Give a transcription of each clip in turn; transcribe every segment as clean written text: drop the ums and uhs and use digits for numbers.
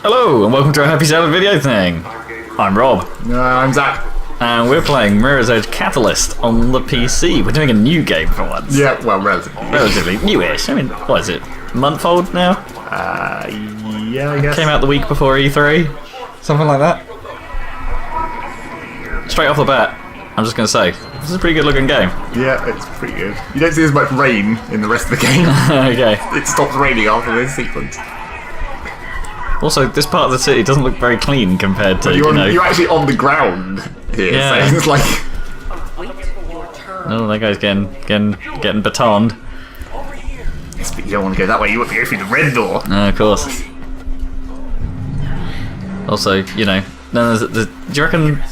Hello, and welcome to our Happy Salad video thing. I'm Rob. I'm Zach. And we're playing Mirror's Edge Catalyst on the PC. We're doing a new game for once. Yeah, well, relatively. Relatively newish. I mean, what is it? A month old now? Yeah, I guess. Came out the week before E3. Something like that. Straight off the bat, I'm just going to say, this is a pretty good looking game. Yeah, it's pretty good. You don't see as much rain in the rest of the game. Okay. It stops raining after this sequence. Also, this part of the city doesn't look very clean compared to, You're actually on the ground here, Yeah. so it's like... Oh, that guy's getting batoned. Yes, but you don't want to go that way, you want to go through the red door. Of course. Also, do you reckon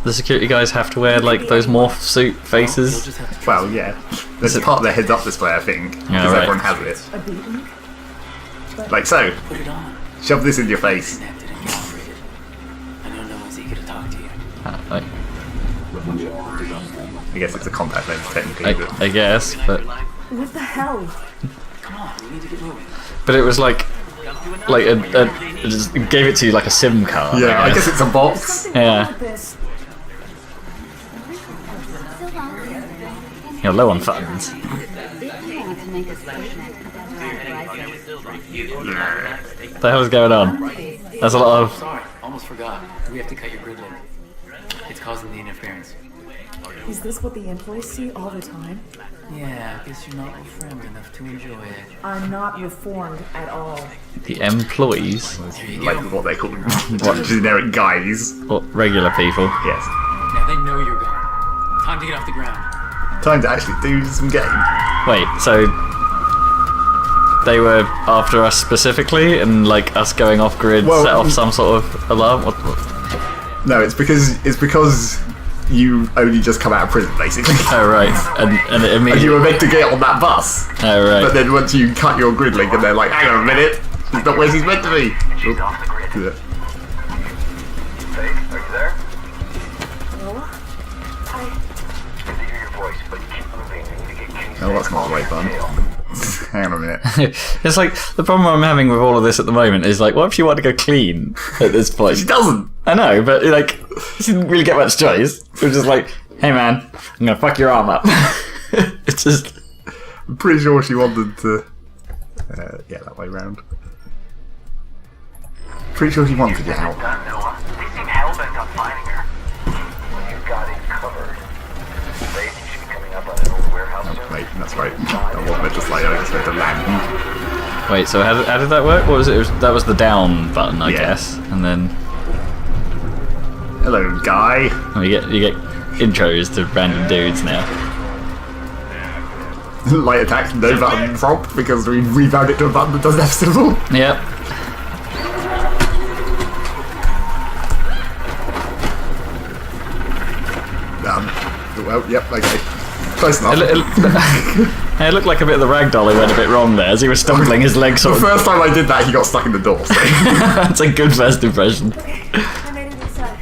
the security guys have to wear, like, those morph suit faces? Well, yeah. There's part of their heads-up display, I think, because right. everyone has it. Like so. Shove this in your face. I guess it's a contact lens, technically. I guess, but... What the hell? But it was like it just gave it to you like a SIM card. Yeah, I guess it's a box. Yeah. You're low on funds. What the hell is going on? There's a lot of... Sorry, almost forgot. We have to cut your grid link. It's causing the interference. Is this what the employees see all the time? Yeah, I guess you're not reformed enough to enjoy it. I'm not reformed at all. The employees? Like what they call them. What, generic guys. Or regular people? Yes. Now they know you're gone. Time to get off the ground. Time to actually do some game. Wait, so... They were after us specifically, and like us going off grid set off some sort of alarm? What? No, it's because you only just come out of prison, basically. Oh right, and it And immediately... you were meant to get on that bus. Oh right. But then once you cut your grid link and they're like, hang on a minute, she's not where she's meant to be. She's off the grid. Yeah. Faith, are you there? No? I can hear your voice, but you keep moving. You need to get Casey. Oh, that's not the way fun. Hang on a minute. It's like, the problem I'm having with all of this at the moment is like, what if you want to go clean at this point? She doesn't. I know, but like, she didn't really get much choice. It was just like, hey man, I'm gonna fuck your arm up. It's just... I'm pretty sure she wanted to... yeah, that way round. Pretty sure she wanted to get out. Done, Noah. They seem hell-bent on finding her. You've got it covered. Faith, you should be coming up on an old warehouse soon. Wait, that's right. That wasn't meant to slide, I just meant to land. Wait, so how did that work? What was it? That was the down button, I Yeah. guess. And then Hello, guy. you get intros to random dudes now. Light attack, no button prompt, because we rewound it to a button that doesn't have symbol. Yep. Well, yep, okay. Close enough. It looked like a bit of the ragdoll who went a bit wrong there as he was stumbling his legs The sort of... first time I did that, he got stuck in the door, so... That's a good first impression. I made it inside.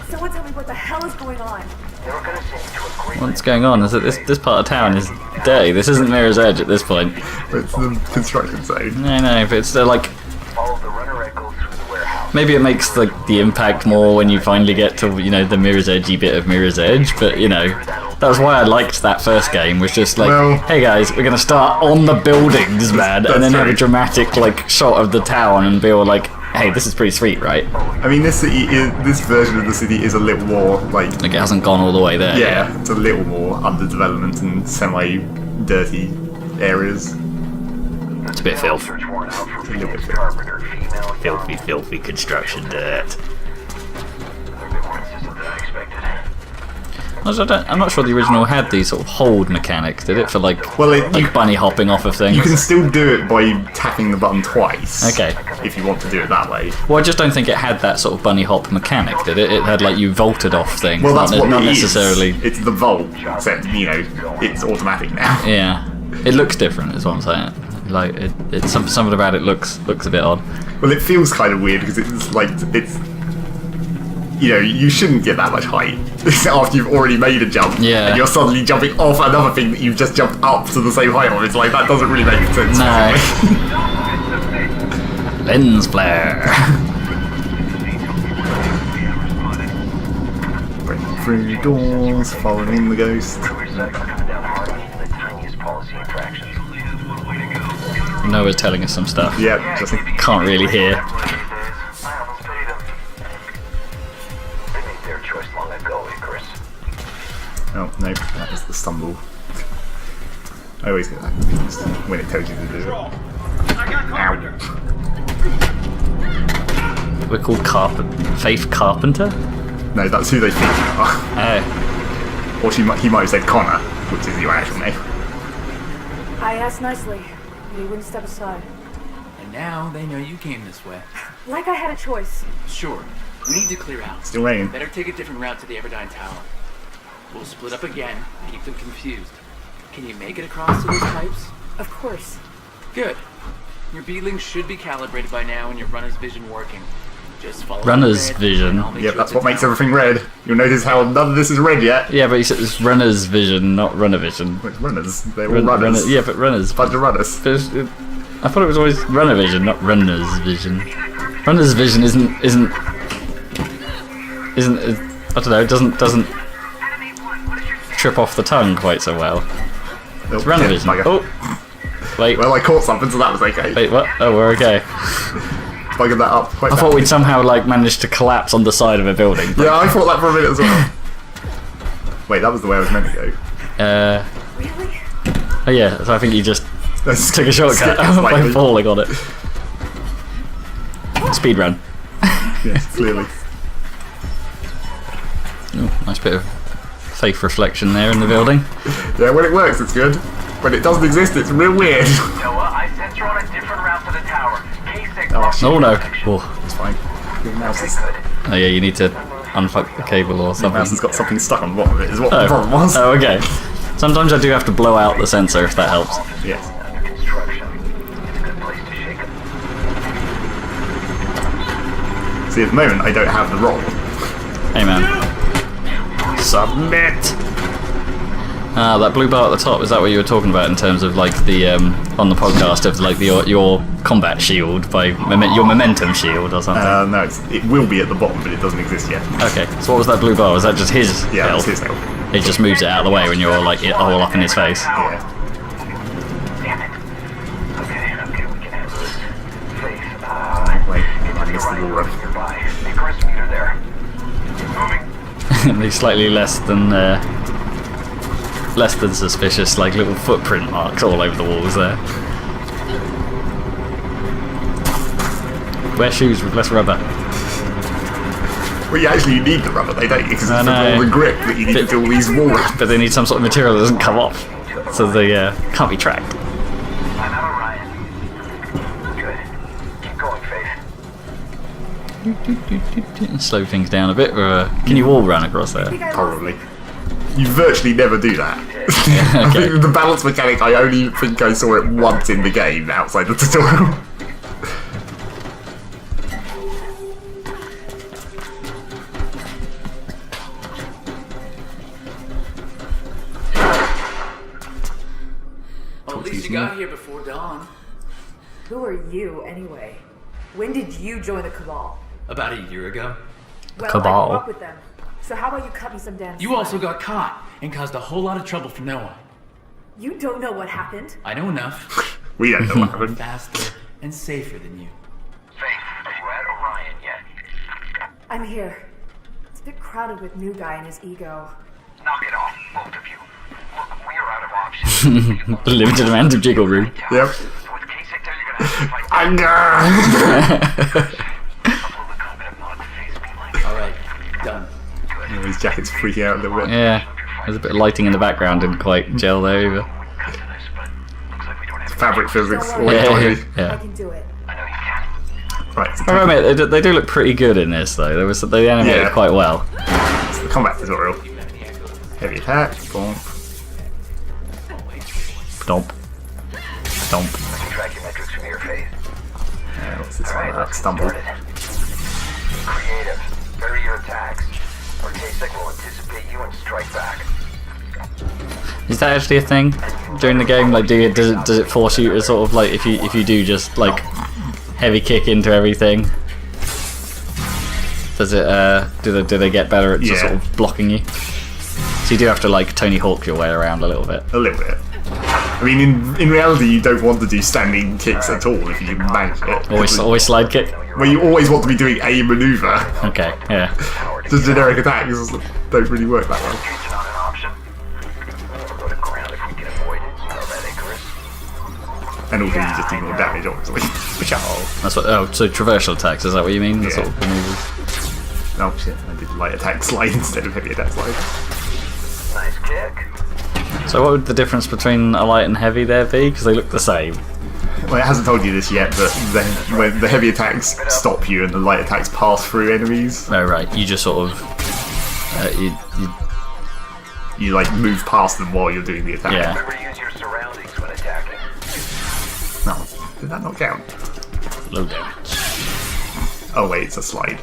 Someone tell me what the hell is going on. They were gonna send you to a great... What's going on is that this part of town is dirty. This isn't Mirror's Edge at this point. It's the construction zone. No, but it's like... Follow the runner echo through the warehouse. Maybe it makes the impact more when you finally get to, the Mirror's Edgy bit of Mirror's Edge, but, that was why I liked that first game, was just like, Well- hey guys, we're going to start on the buildings, man, and then have a true. dramatic, like, shot of the town and be all like, hey, this is pretty sweet, right? I mean, this version of the city is a little more, like... Like, it hasn't gone all the way there. Yeah, it's a little more underdevelopment and semi-dirty areas. It's a bit filthy. Search warrant out for a little Phoenix bit. Carpenter, female, young. Filthy construction dirt. They're a bit more insistent than I expected. I'm not sure the original had the sort of hold mechanic, did it? For like, Well, bunny hopping off of things. You can still do it by tapping the button twice. Okay. If you want to do it that way. Well, I just don't think it had that sort of bunny hop mechanic, did it? It had like you vaulted off things. Well, that's not, what not it necessarily. is. It's the vault, except, it's automatic now. Yeah, it looks different, is what I'm saying. Like it's something about it looks a bit odd. Well, it feels kind of weird because it's like you shouldn't get that much height after you've already made a jump. Yeah. And you're suddenly jumping off another thing that you've just jumped up to the same height on. It's like, that doesn't really make sense. No. Lens flare. Breaking through doors, following the ghost. Coming down hard on even the tiniest policy infractions. Noah's telling us some stuff. Yeah, just Can't really hear. I almost paid them. They made their choice long ago, Chris. oh no, that is the stumble. I always get that confused when it tells you to do it. Ow. We're called Faith Carpenter. No, that's who they think you are. Oh, Or he might have said Connor, which is your actual name. I asked nicely, but he wouldn't step aside. And now they know you came this way. Like I had a choice. Sure, we need to clear out. Still raining. Better take a different route to the Everdine Tower. We'll split up again, keep them confused. Can you make it across to those pipes? Of course. Good. Your beeling should be calibrated by now and your runner's vision working. Just follow Runner's the red, vision. and I'll make Yeah, sure that's it's what a makes tower. everything red. You'll notice how none of this is red yet. yeah, but he said it's runner's vision, not runner vision. It's runners. They're all runners. Yeah, but runners. Bunch of runners. But I thought it was always runner vision, not runner's vision. Runner's vision isn't. I don't know. It doesn't trip off the tongue quite so well. It's runner vision. Bugger. Oh, wait, Well, I caught something, so that was okay. wait, what? Oh, we're okay. Buggered that up quite I thought badly. we'd somehow like managed to collapse on the side of a building. Yeah, I thought that for a minute as well. Wait, that was the way I was meant to go. Really? Oh yeah. So I think you just Let's took a shortcut skip it by slightly. falling on it. Speed run. Yes, clearly. Ooh, nice bit of faith reflection there in the building. Yeah, when it works, it's good. When it doesn't exist, it's real weird. Noah, I sent you on a different route to the tower. K6 Oh no. Oh. It's fine. Your mouse, is, Good. Oh yeah, you need to unfuck the cable or your something. mouse has got something stuck on the bottom of it, is what the problem was. Oh, okay. Sometimes I do have to blow out the sensor if that helps. Yes. Under construction. It's a good place to shake 'em. See, at the moment, I don't have the roll. Hey man. Submit! Ah, that blue bar at the top, is that what you were talking about in terms of like the, on the podcast of like your combat shield by, your momentum shield or something? No, it will be at the bottom, but it doesn't exist yet. Okay, so what was that blue bar? Was that just his Yeah, health? that's his health. It just moves it out of the way when you're like all up in his face. Yeah. Damn it. Okay, we can handle this. Faith, Wait, I get to the missed the Orion wall run. building nearby. Hey, Chris, meet her there. Moving. They're slightly less than suspicious, like little footprint marks all over the walls there. Wear shoes with less rubber. Well, you actually need the rubber, they don't, because I it's for know. all the grip that you need to do all these wall runs. But they need some sort of material that doesn't come off, so they can't be tracked. I'm at Orion. Good. Keep going, Faith. Slow things down a bit. Can you wall run across there? Think I lost Probably. You virtually never do that. I Okay. think the balance mechanic, I only think I saw it once in the game outside the tutorial. Well, at least you got here before dawn. Who are you, anyway? When did you join the Cabal? About a year ago. Well, Cabal? I grew up with them. So how about you cut me some damn You slack? also got caught and caused a whole lot of trouble for Noah. You don't know what happened. I know enough. We don't know what happened. Faster and safer than you. Faith, are you at Orion yet? I'm here. It's a bit crowded with new guy and his ego. Knock it off, both of you. Look, we are out of options. Limited amount of jiggle room. Yep. So with K6 there, you're gonna have to fight. Anger! Upload the combat mod to Faith be like. Alright, done. His jacket's freaking out a little bit. Yeah, there's a bit of lighting in the background, didn't quite gel there either. Cut to this, but looks like we don't have Fabric physics. Don't Always worry. trying. I Yeah. can do it. I know you can. Right, so I admit, they do look pretty good in this though. They animated Yeah. quite well. it's the combat tutorial. Heavy attack, bomb. Stomp. Stomp. I can track your metrics from your Faith. What's this one? Alright, let's get Stumble. started. Creative. Vary your attacks. Or K6 will anticipate you and strike back. Is that actually a thing during the game? Like, does it force you to sort of like if you do just like heavy kick into everything. Does it? Do they get better at just sort of blocking you? So you do have to like Tony Hawk your way around a little bit. A little bit. I mean, in reality, you don't want to do standing kicks at all if you can manage it. Always slide kick. Well, you always want to be doing a maneuver. Okay, yeah. The generic attacks don't really work that well. Retreat's not an option. We'll go to ground if we can avoid it. How that Icarus? And also, you just ignore damage, obviously. That's what. Oh, so traversal attacks. Is that what you mean? The Yeah. sort of maneuvers. Oh shit! I did light attack slide instead of heavy attack slide. Nice kick. So what would the difference between a light and heavy there be? Because they look the same. Well, it hasn't told you this yet, but when the heavy attacks stop you and the light attacks pass through enemies, Oh right, you just sort of you like move past them while you're doing the attack. Yeah. Remember to use your surroundings when attacking. No, did that not count? low damage. Oh wait, it's a slide.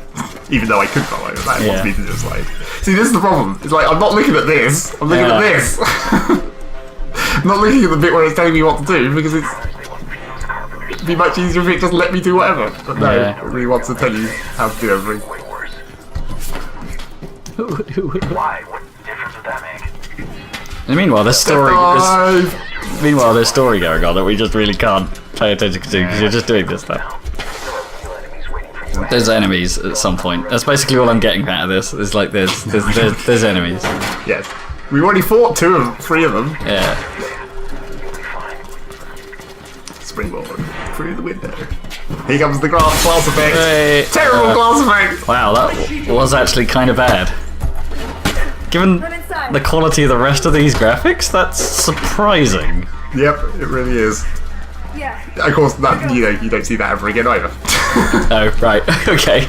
Even though I could follow, that Yeah. wants me to do a slide. See, this is the problem. It's like, I'm not looking at this. I'm looking at this. I'm not looking at the bit where it's telling me what to do, because it'd be much easier if it just let me do whatever. But no, Yeah. it really wants to tell you how to do everything. Way worse. Why? What difference would that make? And meanwhile, there's story. Five. Meanwhile, there's story going on that we just really can't pay attention to because you're just doing this stuff. Still enemies waiting for you. There's enemies at some point. That's basically all I'm getting out of this. Is like there's enemies. Yes. We've already fought three of them. Yeah. Springboard through the window. Here comes the glass effect. Hey, Terrible glass effect. wow, that was actually kind of bad. Given the quality of the rest of these graphics, that's surprising. Yep, it really is. Yeah. Of course, that you don't see that ever again either. Oh, right, okay.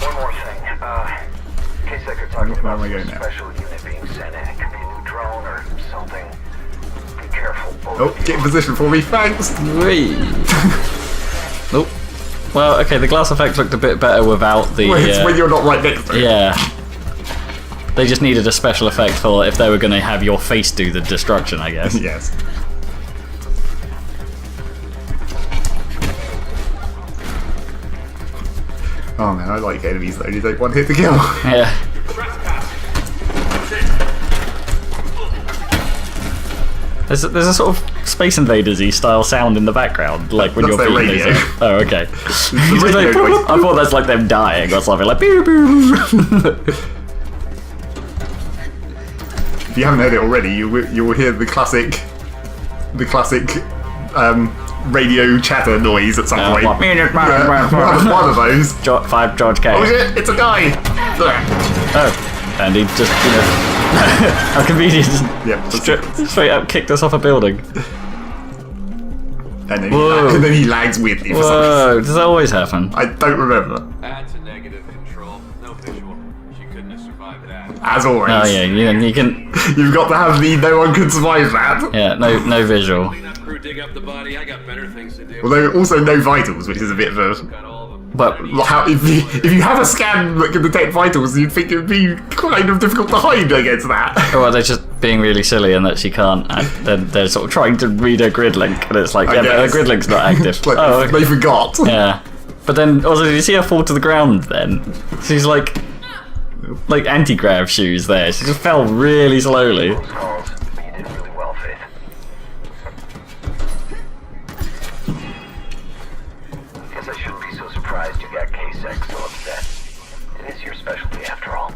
One more thing. Case you're talking Where about am I some going now? special unit being sent in. It could be a new drone or something. Be careful. Both Oh, of you. get in position for me, thanks. Whee. Oh. Well, okay, the glass effect looked a bit better without the... Well, it's when you're not right next to it. Yeah. They just needed a special effect for if they were going to have your face do the destruction, I guess. Yes. Oh man, I like enemies that only take one hit to kill. Yeah. There's a sort of Space Invaders-y style sound in the background, like when That's you're their beating radio. those up. Oh, okay. The Just like, radio noise. I thought that's like them dying or something, like boo boo. If you haven't heard it already, you will hear the classic radio chatter noise at some point. One One of those. George K. Oh shit, it's a guy! Oh, and he just, how convenient. Yep, Straight up kicked us off a building. and Whoa. then he lags weirdly for some reason. Whoa, does that always happen? I don't remember. That's a negative control. No visual. She couldn't have survived that. As always. Oh yeah, you can, You've got to have the no one could survive that. yeah, no visual. Clean up crew, dig up the body. I got better things to do. Although also no vitals, which is a bit of a... Got all of them. But How, if you have a scan that can detect vitals, you'd think it would be kind of difficult to hide against that. well, they're just being really silly and that she can't. They're sort of trying to read her grid link, and it's like, yeah, but her guess. grid link's not active. Like, Oh, okay. they forgot. Yeah. But then also, did you see her fall to the ground? Then she's like anti-grav shoes. There, she just fell really slowly. Close calls, but you did really well, Faith. Guess I shouldn't be so surprised you got K-Sec so upset. It is your specialty after all.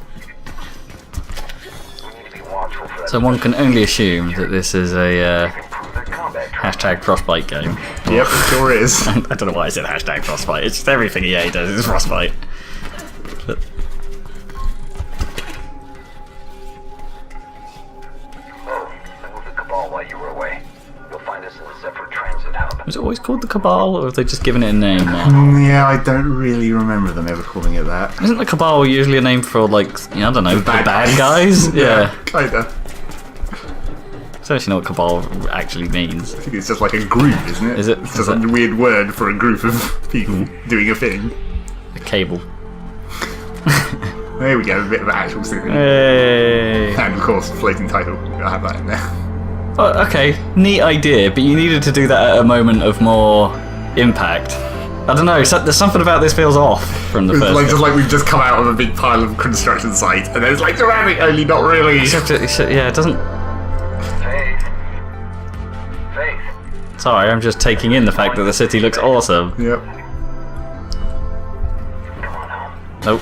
We need to be watchful for that. So one can only assume that this is a Improve their combat training. hashtag Frostbite game. Yep, it sure is. I don't know why I said hashtag Frostbite. It's just everything EA does is Frostbite. But Oh, I moved the Cabal while you were away. You'll find us in the Zephyr Transit Hub. was it always called the Cabal, or have they just given it a name now? Yeah, I don't really remember them ever calling it that. Isn't the Cabal usually a name for, like, I don't know, the bad guys? Yeah. Kinda. I don't actually know what Cabal actually means. I think it's just like a group, isn't it? Is it? It's Is just it? a weird word for a group of people doing a thing. A cable. There we go, a bit of actual singing. Hey. And of course, floating title. I'll have that in there. Well, okay, neat idea, but you needed to do that at a moment of more impact. I don't know. There's something about this feels off from the It's first. like just like we've just come out of a big pile of construction site, and then it's like ceramic, only not really. Yeah, it doesn't. Faith. Faith. Sorry, I'm just taking in the fact that the city looks awesome. Yep. Come on home. Nope.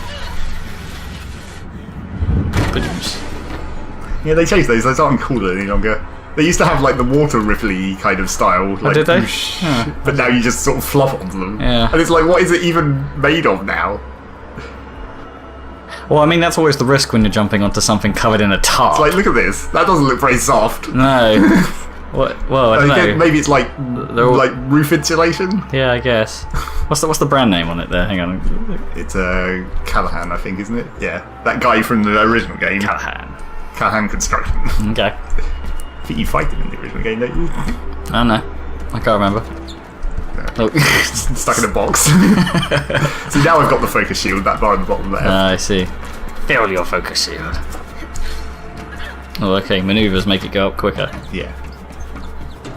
Badooms. Yeah, they changed those. Those aren't cool any longer. They used to have like the water ripply kind of style. Like, did they? whoosh, but now you just sort of flop onto them. Yeah. And it's like, what is it even made of now? Well, I mean, that's always the risk when you're jumping onto something covered in a tarp. It's like, look at this. That doesn't look very soft. No. What? Well, I don't know. Maybe it's like They're all- like roof insulation. Yeah, I guess. What's the brand name on it there? Hang on. It's Callahan, I think, isn't it? Yeah, that guy from the original game. Callahan. Callahan Construction. Okay. I think you fight him in the original game, don't you? I don't know. I can't remember. Oh. Stuck in a box. See, now I've got the focus shield, that bar on the bottom there. I see. Feel your focus shield. Oh, okay. Maneuvers make it go up quicker. Yeah.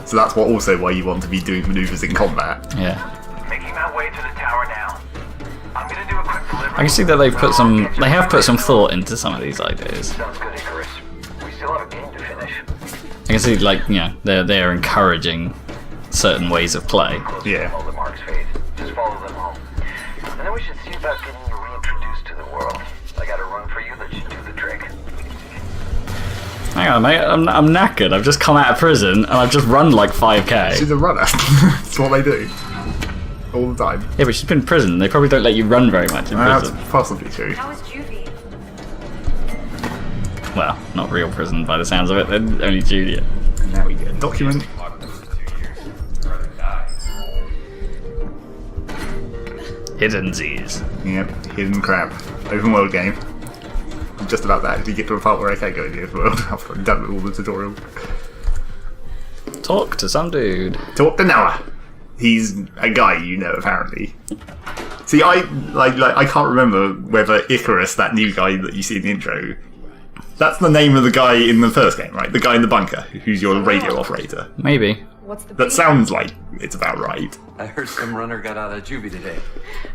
So that's why you want to be doing maneuvers in combat. Yeah. Making my way to the tower now. I'm gonna do a quick delivery. I can see that they have put some thought into some of these ideas. Sounds good, Icarus. We still have a game to finish. I can see, like, you know, they're encouraging certain ways of play. Yeah. All the marks fade. Just follow them home. And then we should see about getting you reintroduced to the world. I got a run for you that should do the trick. Hang on, mate. I'm knackered. I've just come out of prison and I've just run like 5k. She's a runner. That's what they do. All the time. Yeah, but she's been in prison. They probably don't let you run very much in That's prison. possibly true. How is Juvie? Well, not real prison by the sounds of it. They're only junior. And now we get a document. Hidden Z's. Yep, hidden crap. Open world game. I'm just about to actually get to a part where I can't go in the open world. I've done all the tutorial. Talk to some dude. Talk to Noah. He's a guy you know, apparently. See, I can't remember whether Icarus, that new guy that you see in the intro, that's the name of the guy in the first game, right? The guy in the bunker, who's your radio operator. Maybe. What's the That beef? sounds like it's about right. I heard some runner got out of juvie today.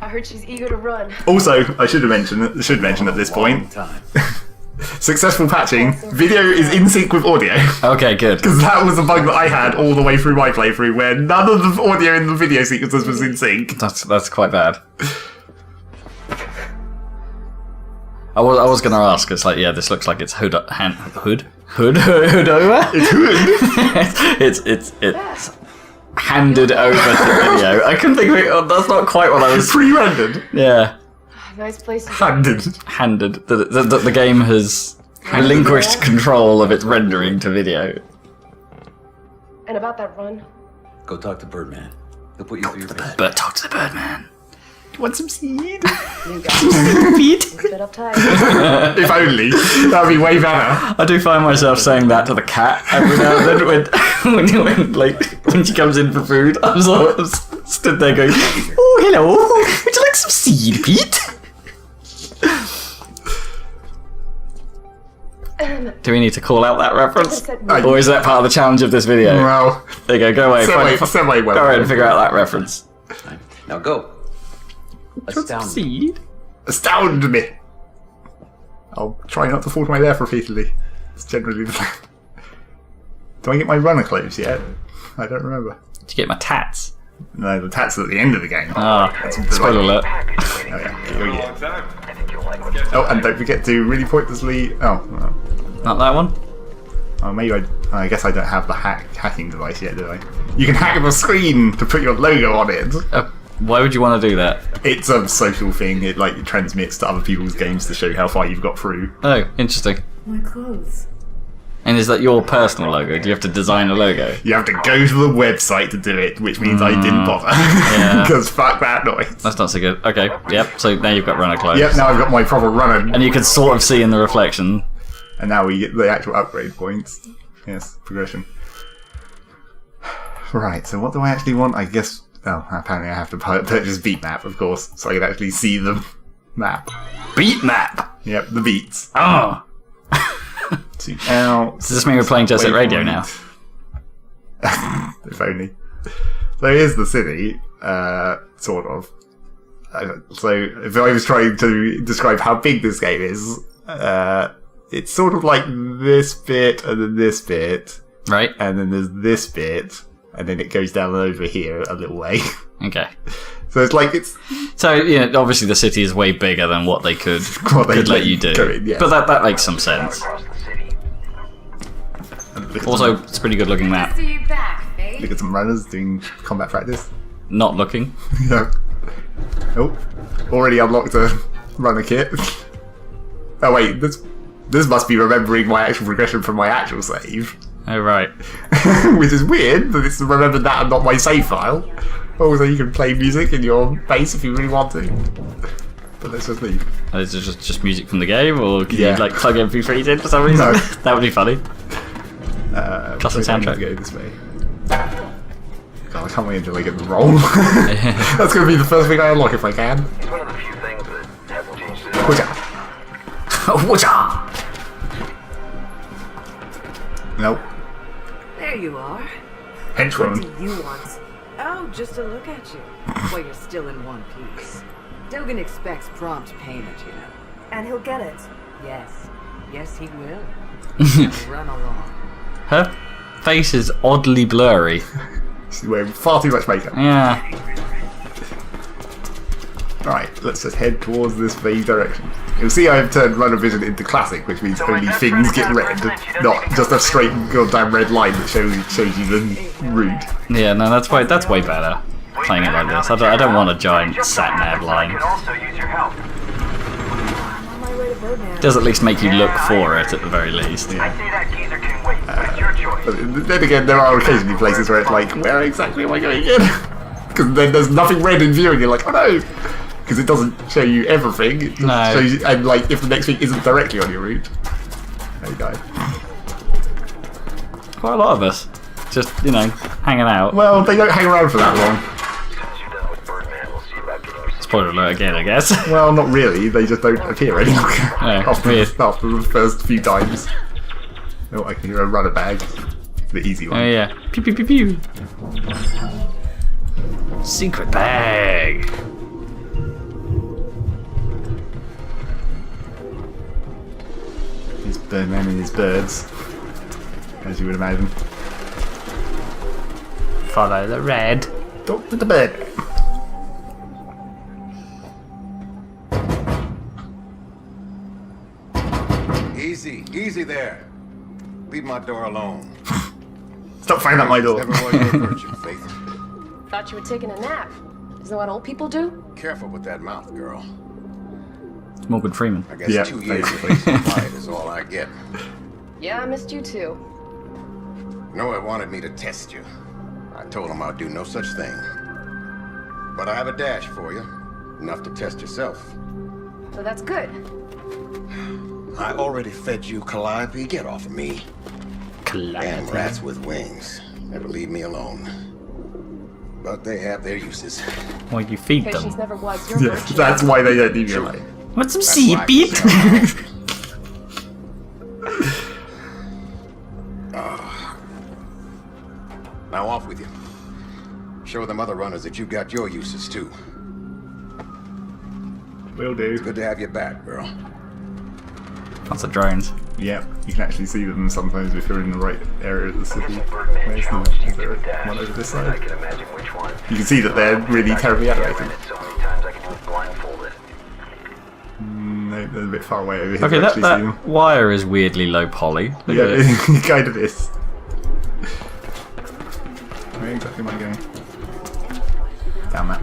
I heard she's eager to run. Also, I should mention at this Long point, time. successful patching. Video is in sync with audio. Okay, good. Because that was a bug that I had all the way through my playthrough, where none of the audio in the video sequences was in sync. That's quite bad. I was gonna ask. It's like, yeah, this looks like it's hood over. It's handed over to video. I couldn't think of it. Oh, that's not quite what I was. Pre-rendered. Yeah, Nice place to Handed. handed. The game has relinquished control of its rendering to video. And about that run, Go talk to Birdman. He'll put you through your paces. But talk to the Birdman. Want some seed? you got a bit uptight. If only. That would be way better. I do find myself saying that to the cat every now and then when she comes in for food. I'm sort of stood there going, "Oh, hello. Would you like some seed, Pete?" Do we need to call out that reference, or is that part of the challenge of this video? Well, There you go. Go away. semi well. Go ahead and figure out that reference. Now go. Astound me. Seed. Astound me. I'll try not to fall to my left repeatedly. It's generally the plan. Do I get my runner clothes yet? I don't remember. Did you get my tats? No, the tats are at the end of the game. Spoiler alert. Package waiting. Oh, yeah. Oh, yeah. I think you'll like what you Oh, and don't forget to really pointlessly. Oh, well. Not that one. Oh, maybe I guess I don't have the hacking device yet, do I? You can hack the screen to put your logo on it. Why would you want to do that? It's a social thing. It transmits to other people's games to show how far you've got through. Oh, interesting. My clothes. And is that your personal logo? Do you have to design a logo? You have to go to the website to do it, which means I didn't bother. Yeah. Because fuck that noise. That's not so good. Okay, yep. So now you've got runner clothes. Yep, now I've got my proper runner. And you can sort of see in the reflection. And now we get the actual upgrade points. Yes, progression. Right, so what do I actually want? I guess... Oh, apparently I have to purchase beat map, of course, so I can actually see the map. Beat map! Yep, the beats. Oh! See, now... Does this mean we're playing Jet Set Radio now? If only. So here's the city, sort of. So if I was trying to describe how big this game is, it's sort of like this bit and then this bit, Right. and then there's this bit, and then it goes down over here a little way. Okay. So it's like it's So obviously the city is way bigger than what they could What they let you do. go in, yeah. But that makes some sense. Across the city. Also, it's a pretty good looking map. See you back, eh? look at some runners doing combat practice. Not looking. Yeah. Oh, already unlocked a runner kit. Oh wait, this must be remembering my actual progression from my actual save. Oh right. Which is weird, that it's remembered that and not my save file. Also, you can play music in your base if you really want to. But let's just leave. Is it just music from the game, or can Yeah. you like plug MP3s in for some reason? No. That would be funny. Custom so I need soundtrack. to go this way. God, I can't wait until I get the roll. That's going to be the first thing I unlock if I can. It's one of the few things that hasn't changed at all. Whatcha? Whatcha? Nope. There you are. What Henchman. do you want? Oh, just to look at you. Well, you're still in one piece. Dogan expects prompt payment, you know. And he'll get it. Yes. Yes, he will. Run along. Her face is oddly blurry. She's wearing far too much makeup. Yeah. Right, let's just head towards this V direction. You'll see I've turned runner vision into classic, which means only things get red, not just a straight goddamn red line that shows you the route. Yeah, no, that's way better. Playing it like this. I don't want a giant sat nav I line. can also use your help. I'm on my way to Birdman. It does at least make you look for it at the very least. I say that geezer can wait, but it's your choice. But then again, there are occasionally places where it's like, where exactly am I going in? Because then there's nothing red in view and you're like, oh no! Because it doesn't show you everything. It just No. shows you, and like, if the next thing isn't directly on your route, there you go. Quite a lot of us. Just, hanging out. Well, they don't hang around for that long. As soon as you're done with Birdman, we'll see about getting you Spoiler alert again, I guess. Well, not really. They just don't appear any longer after weird. the first few times. Oh, I can hear a runner bag. The easy one. Oh yeah. Pew pew pew pew. Secret bag. His Birdman and his birds, as you would imagine. Follow the red. Talk to the bird. Easy there. Leave my door alone. Stop firing at my door. Never was your virtue, Faith. Thought you were taking a nap. Isn't that what old people do? Careful with that mouth, girl. It's Morgan Freeman. I guess Yeah, 2 years basically. of peace and quiet is all I get. Yeah, I missed you too. Noah wanted me to test you. I told him I'd do no such thing. But I have a dash for you. Enough to test yourself. So that's good. I already fed you calliope. Get off of me. Damn rats with wings. Never leave me alone. But they have their uses. Well, you feed Patience them. never was your Yeah, virtue. that's why they don't leave you alone. Want some That's seed, why I Pete? sell. Now off with you. Show them other runners that you've got your uses too. Will do. Good to have you back, girl. Lots of drones. Yeah, you can actually see them sometimes if you're in the right area of the city. If Birdman Where's challenged the, you is to there a dash, one over this I side? can imagine which one. You can see that they're really terribly I've animated. read it so many times I can do it blindfolded. No, they're a bit far away over here Okay, to that, actually see them. that wire is weirdly low poly. Look Yeah, at it. it kind of is. Where exactly am I going? Down that.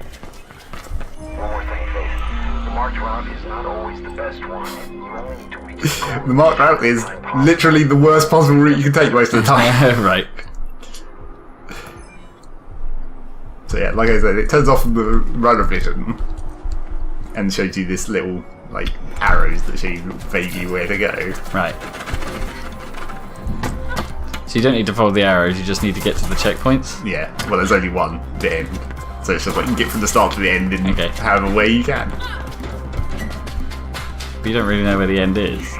One more thing, Faith. The march route is not always the best one. You only need to reach the goal. The marked route is literally the worst possible route you can take most of the time. Right. So yeah, like I said, it turns off the runner vision and shows you this little like arrows that show you vaguely where to go. Right. So you don't need to follow the arrows, you just need to get to the checkpoints? Yeah, well there's only one, the end. So it's just like you get from the start to the end in Okay. however way you can. you don't really know where the end is.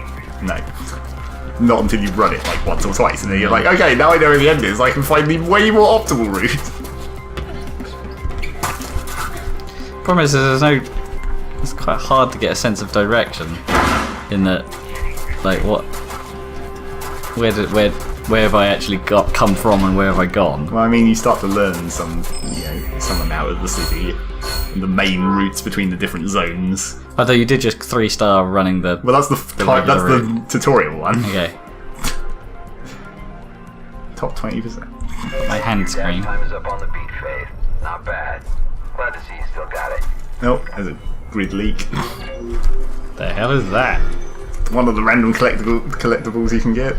No. Not until you run it like once or twice, and then you're like, okay, now I know where the end is. I can find the way more optimal route. Problem is, there's no. It's quite hard to get a sense of direction. In that, like, what? Where have I actually come from, and where have I gone? Well, I mean, you start to learn some amount of the city, and the main routes between the different zones. Although you did just 3-star running the. Well, that's the tutorial one. Okay. Top 20%. My hand screen. Time is up on the beat, Faith. Not bad. Glad to see you still got it. Nope, there's a grid leak. The hell is that? One of the random collectibles you can get.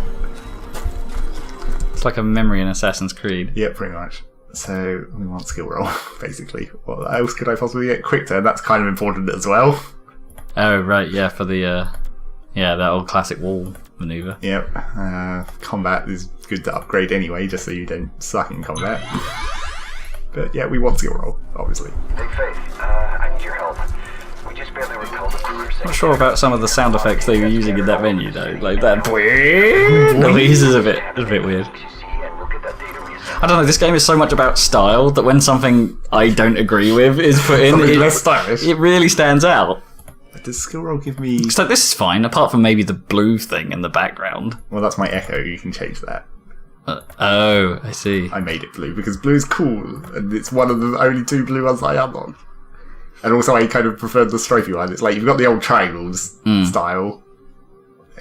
It's like a memory in Assassin's Creed. Yeah, pretty much. So we want skill roll, basically. What else could I possibly get? Quick turn, that's kind of important as well. Oh right, yeah, for the that old classic wall maneuver. Yep. Combat is good to upgrade anyway, just so you don't suck in combat. But yeah, we want skill roll, obviously. Hey, Faith, I need your help. We just barely repelled the cruiser. Not sure about some of the sound effects they were using in that menu though. Like that noise is a bit weird. I don't know, this game is so much about style that when something I don't agree with is put in, less stylish. It really stands out. But does skill roll give me... So this is fine, apart from maybe the blue thing in the background. Well, that's my echo, you can change that. Oh, I see. I made it blue because blue is cool, and it's one of the only 2 blue ones I unlocked. And also I kind of preferred the stripy one. It's like, you've got the old triangles style,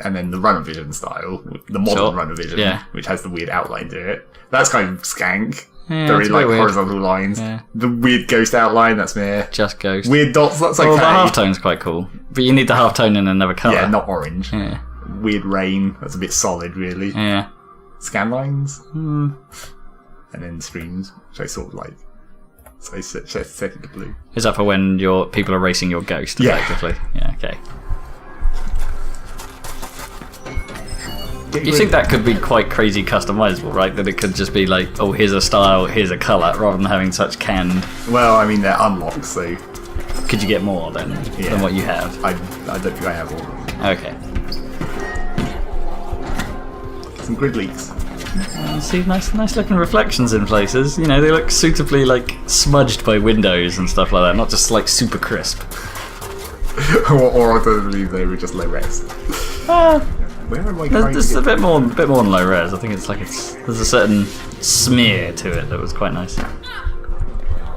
and then the Runner Vision style, the modern Runner Vision, which has the weird outline to it. That's kind of skank. Yeah, very like weird. horizontal lines. Yeah. The weird ghost outline, that's meh. Just ghost. Weird dots, that's okay. Well, the halftone's quite cool. But you need the halftone in another colour. Yeah, not orange. Yeah. Weird rain, that's a bit solid, really. Yeah. Scan lines. And then streams, which I sort of like. So I set it to blue. Is that for when people are racing your ghost, effectively? Yeah, okay. You think that could be quite crazy customizable, right? That it could just be like, oh, here's a style, here's a colour, rather than having such canned... Well, I mean, they're unlocked, so... Could you get more, then, than what you have? I don't think I have all of them. Okay. Some grid leaks. See, nice looking reflections in places. You know, they look suitably, like, smudged by windows and stuff like that, not just, like, super crisp. or alternatively, they were just low res. Where am I going There's a bit more than low res. I think it's like there's a certain smear to it that was quite nice. Are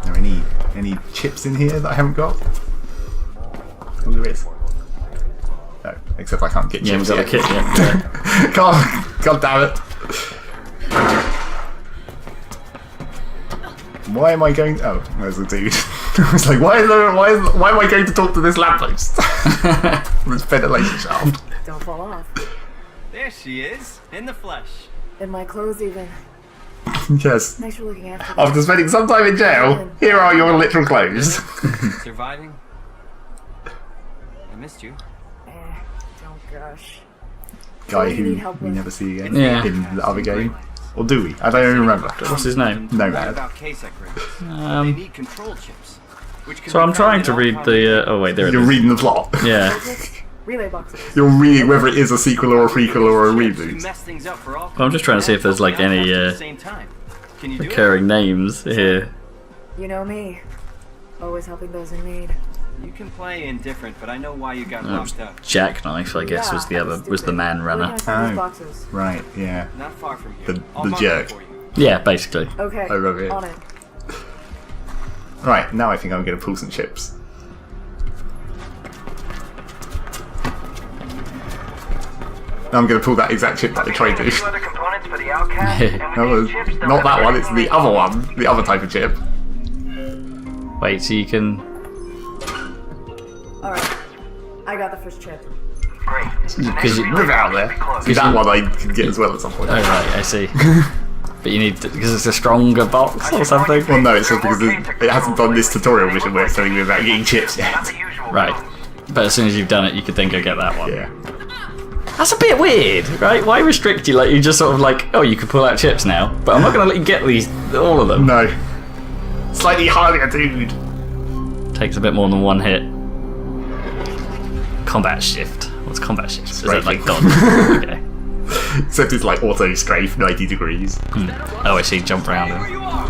there any chips in here that I haven't got? Oh, there is. No, except I can't get chips. Yeah, we've got yet. a kit yet. Yeah. God damn it! Why am I going? Oh, there's a dude. I was like, why am I going to talk to this lamppost? This ventilation shaft. Don't fall off. There she is, in the flesh. In my clothes, even. Yes. Thanks for looking after me. After spending some time in jail, here are your literal clothes. Surviving? I missed you. Don't gush. Guy What do you need who help we with? never see again Yeah. in the other game. Or do we? I don't even remember. What's his name? Nomad. About case upgrades. They need control chips. Which can So be I'm trying found to in read all the. Oh wait, there it You're is. reading the plot. Yeah. Relay boxes. You're reading whether it is a sequel or a prequel or a chips to reboot. mess things up for all Well, I'm just trying to see if there's like any at the same time. Can you do it? recurring names here. You know me. Always helping those in need. You can play indifferent, but I know why you got locked up. Jackknife, I guess, was the man runner. These boxes. Right, yeah. Not far from here. I'll The mark jerk. them for you. Yeah, basically. Okay. I love it. On it. Right, now I think I'm going to pull some chips. Now I'm going to pull that exact chip that I tried to. Other components for the outcast, and we No, need chips that not have that one, it's the other one. The other type of chip. Wait, so you can. Alright. I got the first chip. Great. Because you. Rip it out there. See, that one I can get as well at some point. Oh right, I see. But you need because it's a stronger box or something. Well, no, it's just because it hasn't done this tutorial mission where it's telling me about getting chips yet. Not the usual Right. roads. But as soon as you've done it, you could then go get that one. Yeah. That's a bit weird, right? Why restrict you? Like you just sort of like, oh, you can pull out chips now, but I'm not going to let you get all of them. No. Slightly harder, dude. Takes a bit more than one hit. Combat shift. What's combat shift? Is that Strafing. like God? Okay. Except it's like auto strafe, 90 degrees. Oh, I see. Jump around him.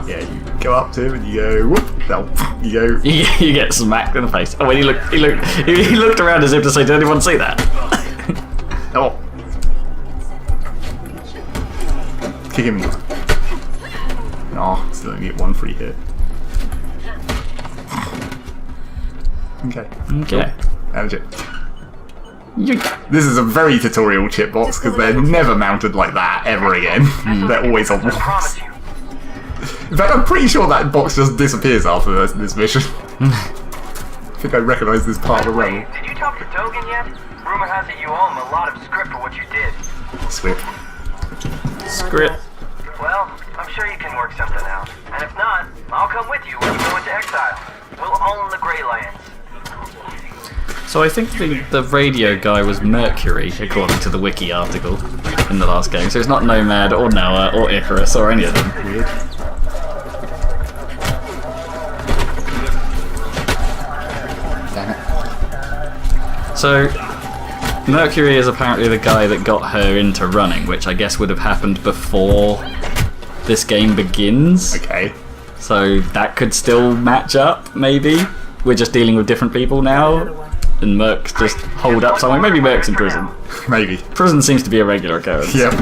Yeah, you go up to him and you go, whoop, no, you go, You get smacked in the face. Oh, when he looked around as if to say, "Did anyone see that?" oh. Kick him. Oh, still only get one free hit. Okay. Okay. And chip. This is a very tutorial chip box because they're never mounted like that ever again. They're always on walls. Promise you. In fact, I'm pretty sure that box just disappears after this mission. I think I recognise this part of the level. Did you talk to Dogan yet? Rumor has it you owe him a lot of script for what you did. Swift. Script. Well, I'm sure you can work something out. And if not, I'll come with you when you go into exile. We'll own the Grey Lands. So I think the radio guy was Mercury, according to the wiki article in the last game. So it's not Nomad or Noah or Icarus or any of them. Weird. Damn it. So Mercury is apparently the guy that got her into running, which I guess would have happened before this game begins. Okay. So that could still match up, maybe. We're just dealing with different people now. And Merc's just holed up somewhere. Maybe Merc's in prison. Maybe. Prison seems to be a regular occurrence. Yep.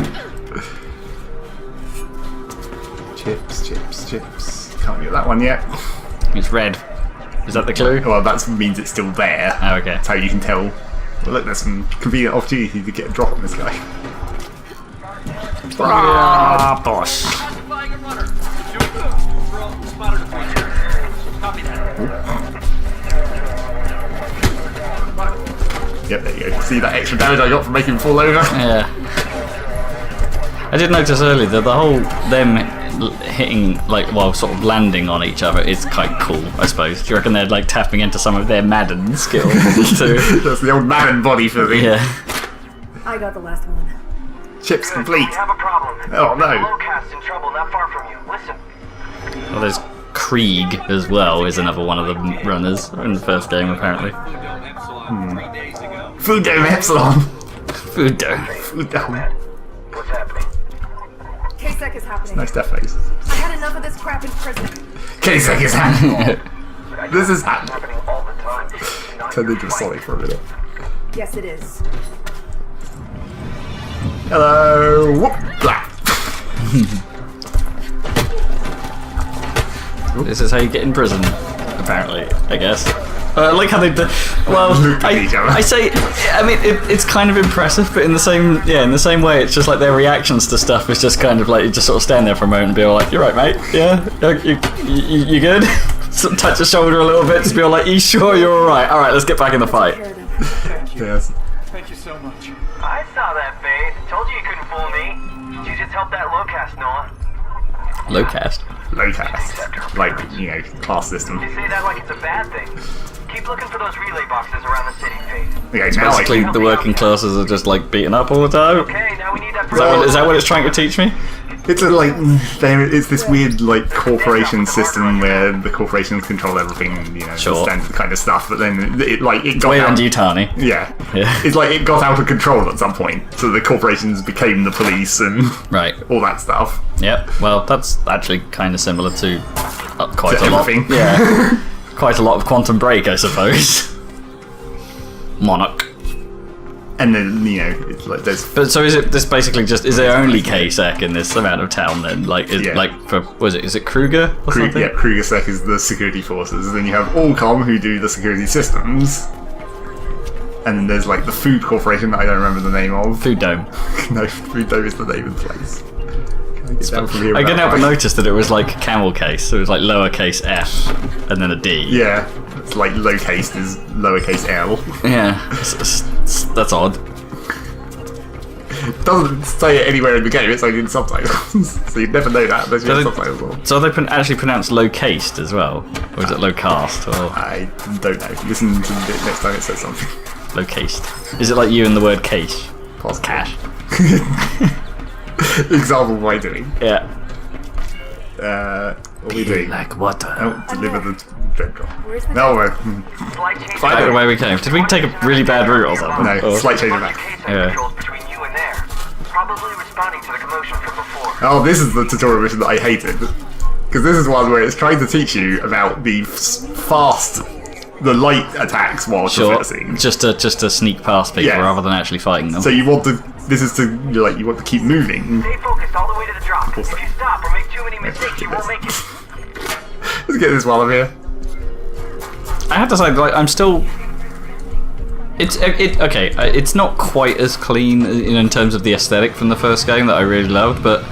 Chips. Can't get that one yet. It's red. Is that the clue? Well, that means it's still there. Oh, okay. That's how you can tell. Well, look, there's some convenient opportunity to get a drop on this guy. Ah, boss. Classifying a runner. Spotted a flanker. Copy that. Yep, there you go. See that extra damage I got from making him fall over? Yeah. I did notice earlier that the whole them hitting, like, while sort of landing on each other is quite cool, I suppose. Do you reckon they're like tapping into some of their Madden skills too? That's the old Madden body for me. Yeah. I got the last one. Chips Good, complete. We have a problem. Oh, no. There's a lowcast in trouble not far from you. Listen. Well, there's Krieg as well, is another one of the runners in the first game, apparently. Food Dome Epsilon. Food Dome. Food Dome. What's happening? K-Sec is happening. Nice death face. I had enough of this crap in prison. K-Sec is happening. This is happening. Happening all the time. Turned into a Sonic for a minute. Yes, it is. Hello. Whoop. Blah. This is how you get in prison, apparently, I guess. I like how they do. Well, Look at each other. I say, I mean, it's kind of impressive, but in the same way, it's just like their reactions to stuff is just kind of like you just sort of stand there for a moment and be all like, "You're right, mate. Yeah, you good?" Sort of touch the shoulder a little bit, just be all like, "You sure you're all right? All right, let's get back in the fight." Yes. Thank you so much. I saw that, Faith. Told you you couldn't fool me. You just helped that lowcast, Noah. Low cast. Low cast. Like, you know, class system. You say that like it's a bad thing. Keep looking for those relay boxes around the city, Faith. Okay, now I Basically, can... the working classes are just like beaten up all the time. Okay, now we need that. Is that what it's trying to teach me? It's a, like, it's this weird, like, corporation system where the corporations control everything, you know, Sure. the standard kind of stuff, but then it got Way out... under you, Tani. Yeah. Yeah. It's like it got out of control at some point, so the corporations became the police and Right. all that stuff. Yep. Well, that's actually kind of similar to quite To a lot. everything. Yeah. Quite a lot of Quantum Break, I suppose. Monarch. And then, you know, it's like there's... But so is there only K-Sec in this amount of town then? Like, Yeah. is it Kruger or something? Yeah, Kruger-Sec is the security forces, and then you have Allcom who do the security systems. And then there's like the Food Corporation that I don't remember the name of. Food Dome. No, Food Dome is the name of the place. Can I get down from here I couldn't without help but crying? notice that it was like camel case, so it was like lowercase f and then a D. Yeah, it's like lowercase is lowercase L. Yeah, that's odd. It doesn't say it anywhere in the game, it's only in subtitles. So you'd never know that unless you have subtitles on. So are they actually pronounced low-cased as well? Or is it low-cast? Or I don't know. Listen to the bit next time it says something. low-cased? Is it like you and the word case? Possibly. Cash. Example of what I'm doing. Yeah. What are we doing? Like water. Oh, deliver the Dead drop. Where's the No, Slight change Back the way we came. Did we take a really bad route or something? no, Or- slight change of back. Yeah. controls between you and there. Probably responding to the commotion from before. Oh, this is the tutorial mission that I hated. Because this is one where it's trying to teach you about the the light attacks while Sure. traversing. Just to sneak past people Yeah. rather than actually fighting them. So you want to, this is to, like, you want to keep moving. Stay focused all the way to the drop. If course. you stop or make too many mistakes, you won't make it. Let's get this while I'm here. I have to say, like, I'm still. Okay. It's not quite as clean in terms of the aesthetic from the first game that I really loved, but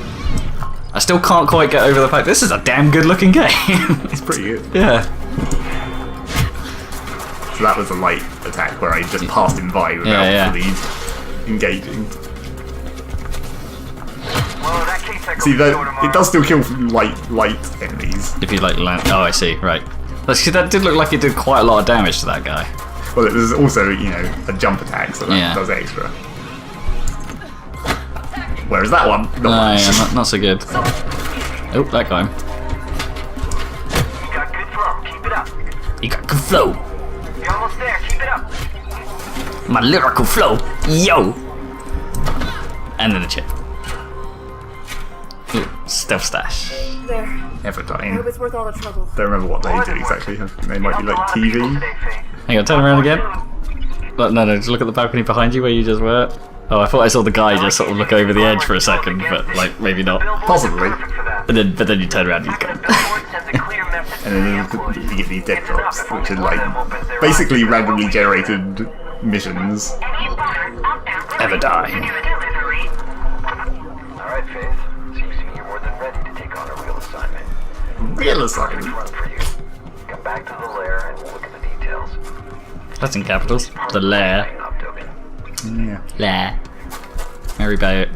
I still can't quite get over the fact this is a damn good looking game. It's pretty good. Yeah. So that was a light attack where I just passed him by without Yeah. fully engaging. Well, in that case, I go See, to the that store tomorrow. it does still kill light enemies. If you like land. Oh, I see. Right. See, that did look like it did quite a lot of damage to that guy. Well, it was also, you know, a jump attack, so that Yeah. does extra. Whereas that one, not No, much. yeah, not so good. Oh, that guy. You got good flow. Keep it up. You got good flow. You're almost there. Keep it up. My lyrical flow. Yo. And then the chip. Ooh, stealth stash. There. Ever I dying. hope it's worth all the trouble. Don't remember what they do exactly. They might be like TV. Hang on, turn around again. No, just look at the balcony behind you where you just were. Oh, I thought I saw the guy just sort of look over the edge for a second, but like maybe not. Possibly. But then you turn around and he's gone. And then you get these dead drops, which are like basically randomly generated missions. Ever die. Alright, Faith. Seems to me you're more than ready to take on a real assignment. Real assignment. Run for you. Come back to the lair and we'll look at the details. That's in capitals. The lair. Hang up, Token. Yeah. Lair. Maryberry's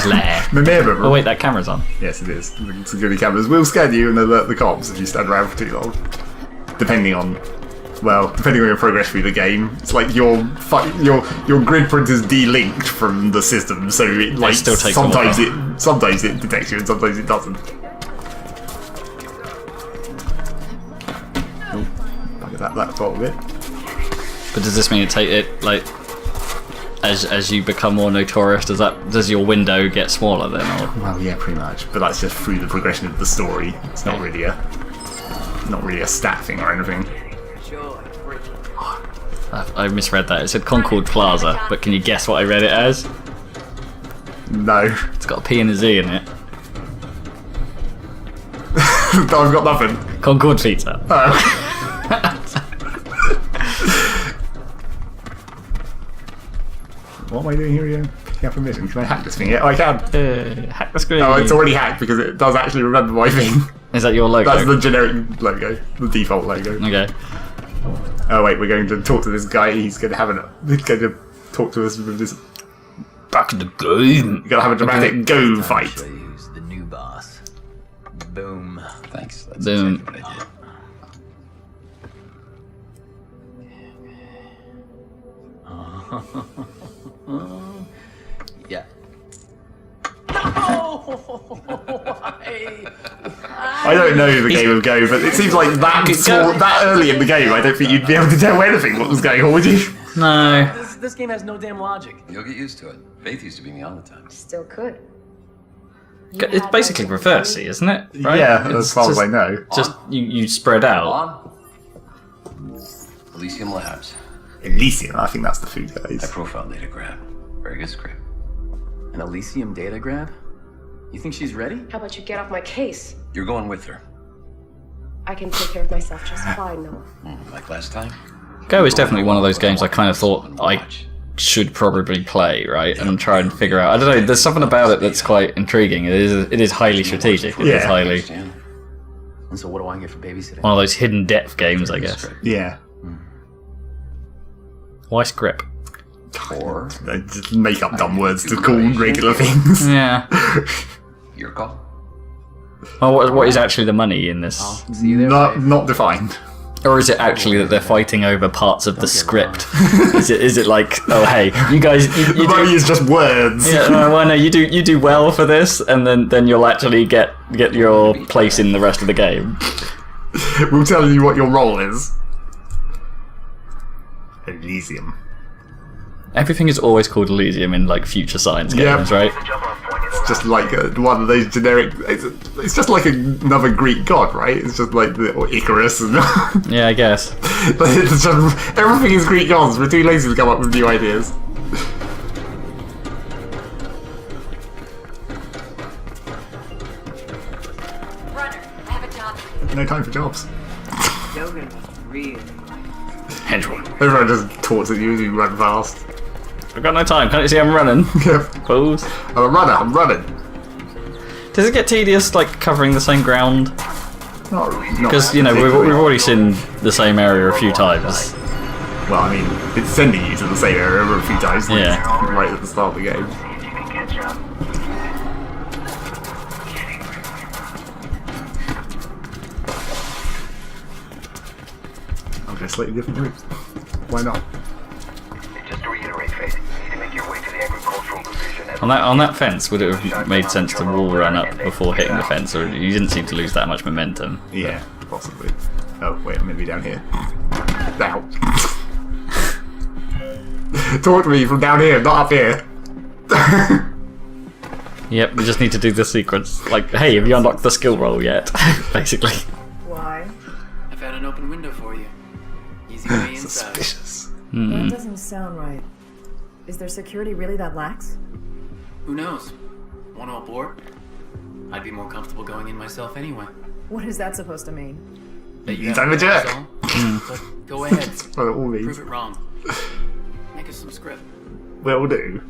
lair. Remember. Oh wait, that camera's on. Yes, it is. The security cameras will scan you and alert the cops if you stand around for too long. Depending on your progress through the game. It's like your grid printer's delinked from the system, so it like still takes sometimes a it detects you and sometimes it doesn't. Oh, look at that thought of it. But does this mean as you become more notorious, does your window get smaller then, or? Well, yeah, pretty much. But that's just through the progression of the story. It's not really a stat thing or anything. I misread that. It said Concord Plaza, but can you guess what I read it as? No, It's got a P and a Z in it. I've got nothing. Concord Pizza. Oh. What am I doing here again? Picking up a mission. Can I hack this thing yet? Oh, I can. Hack the screen. Oh, it's already hacked because it does actually remember my thing. Is that your logo? That's the generic logo, the default logo. Okay. Oh wait, we're going to talk to this guy. He's going to talk to us with this. Back in the game. We're going to have a dramatic go fight. Who's the new boss? Boom. Thanks. That's Boom. exactly what I did. Yeah. I don't know the game of Go, but it seems like that early in the game, I don't think you'd be able to tell anything what was going on, would you? No. This game has no damn logic. You'll get used to it. Faith used to beat me all the time. Still could. It's basically reversey, isn't it? Right? Yeah, It's as far as just- I know. Just you spread out. On. Elysium Labs. Elysium, I think that's the food High guys. profile data grab. Very good script. An Elysium data grab? You think she's ready? How about you get off my case? You're going with her. I can take care of myself just fine, Noah. Like last time? Go is definitely one of those games I kind of thought I should probably play, right, and try and figure out. I don't know. There's something about it that's quite intriguing. It is highly strategic. It is Yeah. highly Understand? And so what do I get for babysitting? one of those hidden depth games, I guess. Yeah. Why script? Or They just make up dumb words to call regular things. Yeah. your call. Well, what is actually the money in this? See you there. Not defined. Or is it actually that they're fighting over parts of the script? Is it like, oh hey, you guys, The you money do, is just words. yeah, no, you do well for this, and then you'll actually get your place in the rest of the game. We'll tell you what your role is. Elysium. Everything is always called Elysium in like future science games, right? It's just like one of those generic. It's just like another Greek god, right? It's just like or Icarus and. Yeah, I guess. But it's just, everything is Greek gods. We're too lazy to come up with new ideas. Runner, I have a job for you. No time for jobs. Dogan was really Henchman. Everyone just talks at you as you run fast. I've got no time. Can't you see I'm running? Yep. Fools. I'm a runner. I'm running. Does it get tedious, like, covering the same ground? Because, you know, we've already seen the same area a few times. Well, I mean, it's sending you to the same area a few times. Like, Yeah. right at the start of the game. I'll go slightly different routes. Why not? Just to reiterate, Faith, you need to make your way to the agricultural division. On that fence, would it have made sense to wall run up before hitting the fence, or you didn't seem to lose that much momentum? Yeah, possibly. Oh, wait, I'm meant to be down here. Ow. Talk to me from down here, not up here. Yep, we just need to do the sequence. Like, hey, have you unlocked the skill roll yet? Basically. Why? I found an open window for you. Easy way inside. Suspicious. That doesn't sound right. Is their security really that lax? Who knows? Want to abort? I'd be more comfortable going in myself anyway. What is that supposed to mean? Bet you Means have I'm a jerk. so. But go ahead. Well, it all means. Prove it wrong. Make us some script. Will do.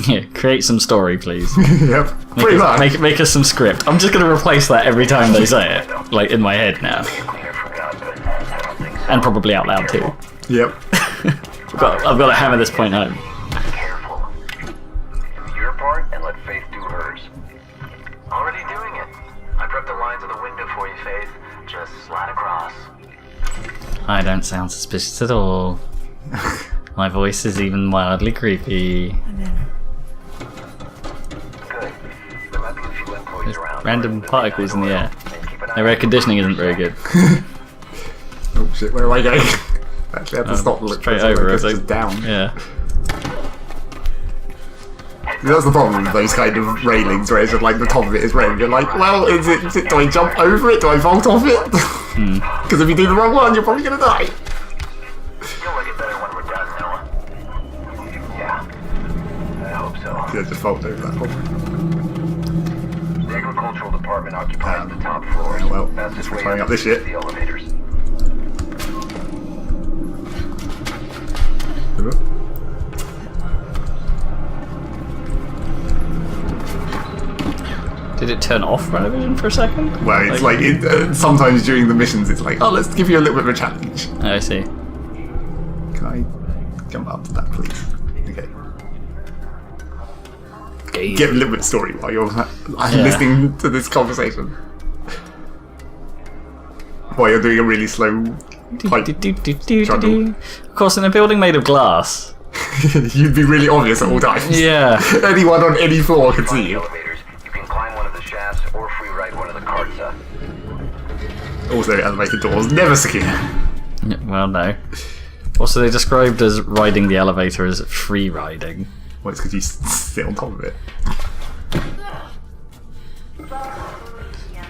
Yeah, create some story, please. Yep, pretty much. Make us some script. I'm just going to replace that every time they say it, like in my head now, and probably out loud too. Yep. I've got to hammer this point home. Careful. Do your part and let Faith do hers. Already doing it. I prepped the lines of the window for you, Faith. Just slide across. I don't sound suspicious at all. My voice is even mildly creepy. Good. There might be a few employees There's around. random particles in the air. Their air conditioning isn't very good. Oh shit, where am I going? Actually, I have to stop and look Straight for it, over, it's I just think. down. Yeah. That's the problem with those kind of railings where it's just like the top of it is railed. You're like, well, is it, do I jump over it? Do I vault off it? Because if you do the wrong one, you're probably going to die. You'll like it better when we're done, Noah. Yeah. I hope so. Yeah, just vault over that hole. The agricultural department occupies the top floors. well, Fastest just way throwing up up this is shit. the elevators. Did it turn off Renovation for a second? Well, it's like, sometimes during the missions, it's like, oh, let's give you a little bit of a challenge. Oh, I see. Can I jump up to that, please? Okay. Get a little bit of story while you're listening to this conversation. While you're doing a really slow like, struggle. Of course, in a building made of glass. You'd be really obvious at all times. Yeah. Anyone on any floor can see you. Elevators. You can climb one of the shafts or free ride one of the carts up. Also, elevator doors never secure. Yeah, well, no. Also, they described as riding the elevator as free riding. Well, it's because you sit on top of it.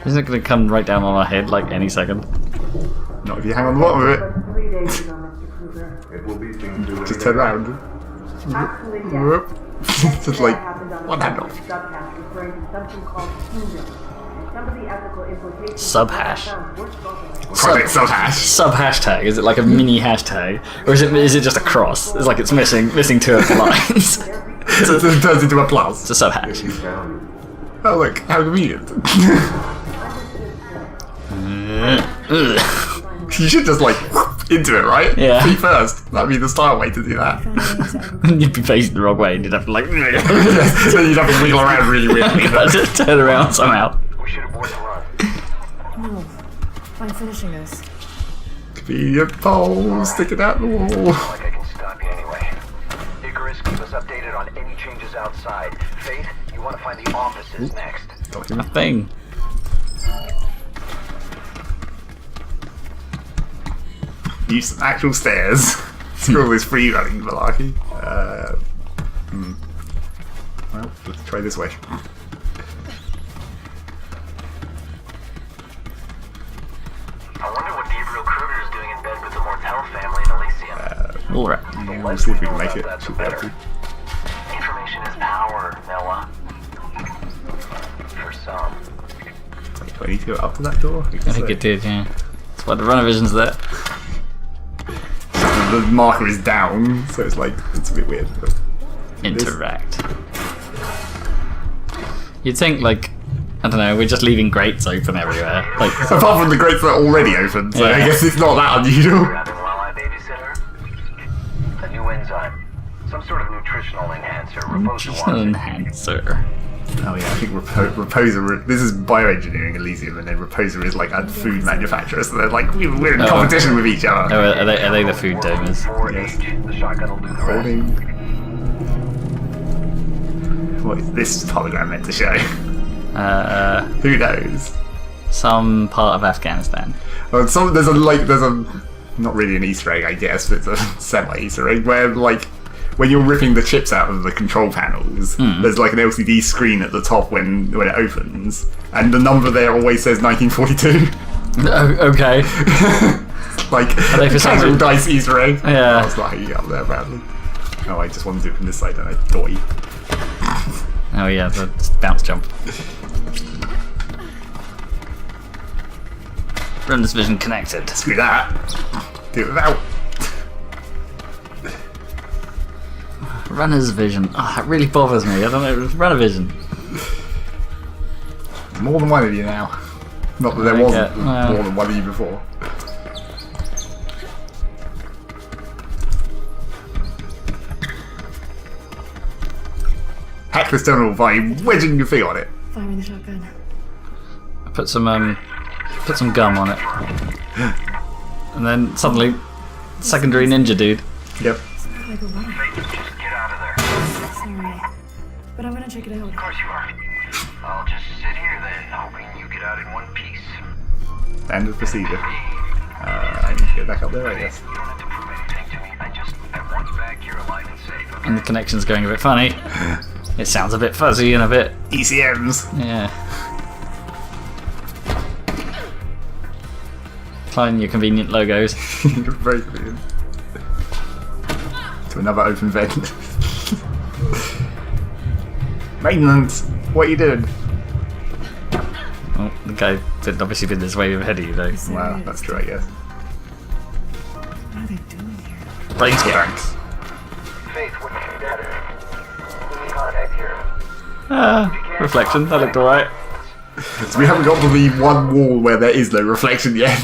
Isn't it going to come right down on our head like any second? Not if you hang on the bottom of it. Just turn around. Whoop. Just like one hand off. Subhash. Project Subhash. Sub hashtag. Is it like a mini hashtag, or is it just a cross? It's like it's missing two of the lines. It turns into a plus. It's a sub hash. Oh look, how convenient. You should just like into it, right? Yeah. Feet first. That'd be the style way to do that. You'd be facing the wrong way, and you'd have to like. So you'd have to wiggle around really weirdly. Just turn around somehow. We should abort the run. No. I'm finishing this. Convenient pole sticking out the wall. Not like I can stop you anyway. Icarus, keep us updated on any changes outside. Faith, you want to find the offices next. A thing. use some actual stairs. Screw all this free running malarkey. Well, let's try this way. I wonder what Gabriel Kruger is doing in bed with the Mortel family in Elysium. Alright. We'll see if we can make it. That's Should be able better. to. Information is power, Noah. For some. Do I need to go up to that door? I think it did, yeah. That's why the runner vision's there. The marker is down, so it's like, it's a bit weird. But Interact. You'd think, like, I don't know, we're just leaving grates open everywhere. Like, apart from the grates that are already open, so I Yeah. guess it's not that unusual. Grabbing while I babysitter. A new enzyme. Some sort of nutritional enhancer. Raposa just wants an it. enhancer. Oh yeah, I think Raposa, this is bioengineering Elysium, and then Raposa is like a food manufacturer, so they're like, we're in competition with each other. Oh, are they the food donors? 4H. The shotgun will do the rest. Holding. What is this hologram meant to show? Who knows? Some part of Afghanistan. Well, there's a not really an Easter egg, I guess, but it's a semi-Easter egg where like when you're ripping the chips out of the control panels, there's like an LCD screen at the top when it opens, and the number there always says 1942. Oh, okay. Like they for some casual reason- dice Easter egg. Yeah. I was like, you up there, badly. Oh, I just want to do it from this side, don't I? Doy. Oh yeah, the bounce jump. Runner's vision connected. Screw that. Do it without. Runner's vision. Oh, that really bothers me. I don't know. Runner vision. More than one of you now. Not that there I wasn't get- more than one of you before. Hack this terminal by wedging your feet on it. Firing the shotgun. Put some gum on it, and then suddenly, secondary ninja dude. Yep. Look like a runner. Just get out of there. Sorry. But I'm gonna check it out. Of course you are. I'll just sit here then, hoping you get out in one piece. Standard procedure. I need to get back up there, I guess. You don't have to prove anything to me. I want you back here alive and safe. Okay? And the connection's going a bit funny. It sounds a bit fuzzy and a bit, ECMs. yeah. Find your convenient logos. Very brilliant. To another open vent. Maintenance! What are you doing? Oh, the guy had obviously been this way ahead of you though. Wow, that's true, I guess. What are they doing here? Brain scan. Faith wouldn't be better. We need contact here. Reflection. That looked alright. So we haven't got to the one wall where there is no reflection yet.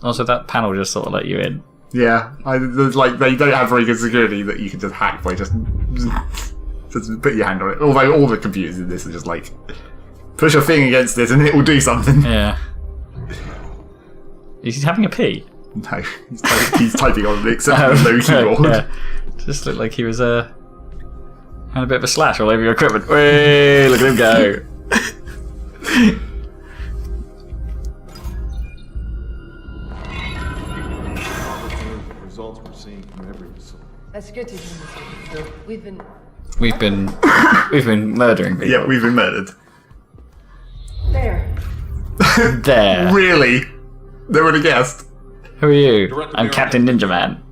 Also, that panel just sort of let you in. Yeah, there's like they don't have very good security that you can just hack by just put your hand on it. Although all the computers in this are just like push a thing against it and it will do something. Yeah. Is he having a pee? No, he's typing on it except for no keyboard. Yeah. Just looked like he was had a bit of a slash all over your equipment. Way, look at him go. Results we're seeing from every assault. That's good to hear, Mr. We've been... We've been murdering people. Yeah, we've been murdered. There. There. Really? They would have guessed. Who are you? Direct I'm mail. Captain Ninja Man.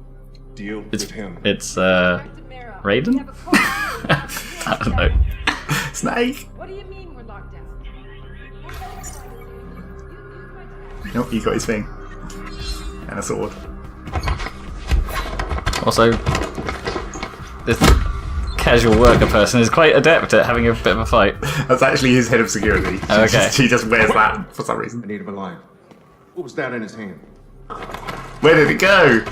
Deal It's with him. it's Raiden? I don't know. Snake. What do you mean we're locked down? Nope, he got his thing. And a sword. Also, this casual worker person is quite adept at having a bit of a fight. That's actually his head of security. Oh, okay. He just wears that for some reason. I need him alive. What was that in his hand? Where did it go?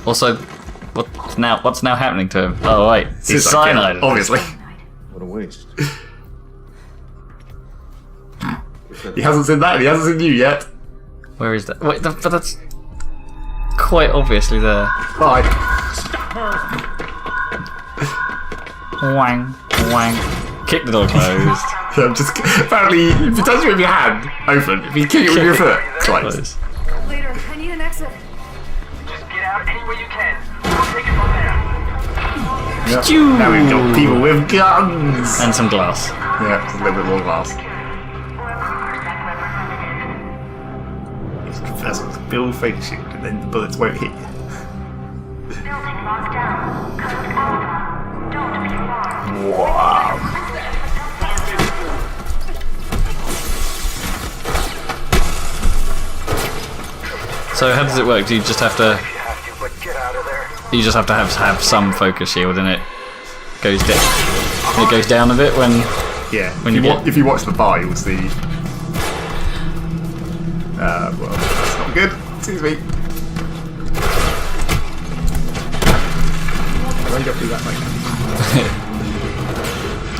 Also, what's now happening to him? Oh wait, he's Suicide killer, cyanide. obviously. What a waste. He hasn't seen that, and he hasn't seen you yet. Where is that? Wait, but that's quite obviously there. Bye. Wang, wang. Kick the door closed. I'm just apparently if you touch it with your hand, open. If you kick it with your foot, closed. Later, I need an exit. Just Yep. Now we've got people with guns! And some glass. Yeah, just a little bit more glass. First one's build fake shield and then the bullets won't hit you. Wow. So how does it work? Do you just have to? You just have to have some focus shield, and it goes down. It goes down a bit when. Yeah. When if you watch the bar, you'll see. Well, that's not good. Excuse me. Why you got to do that, mate?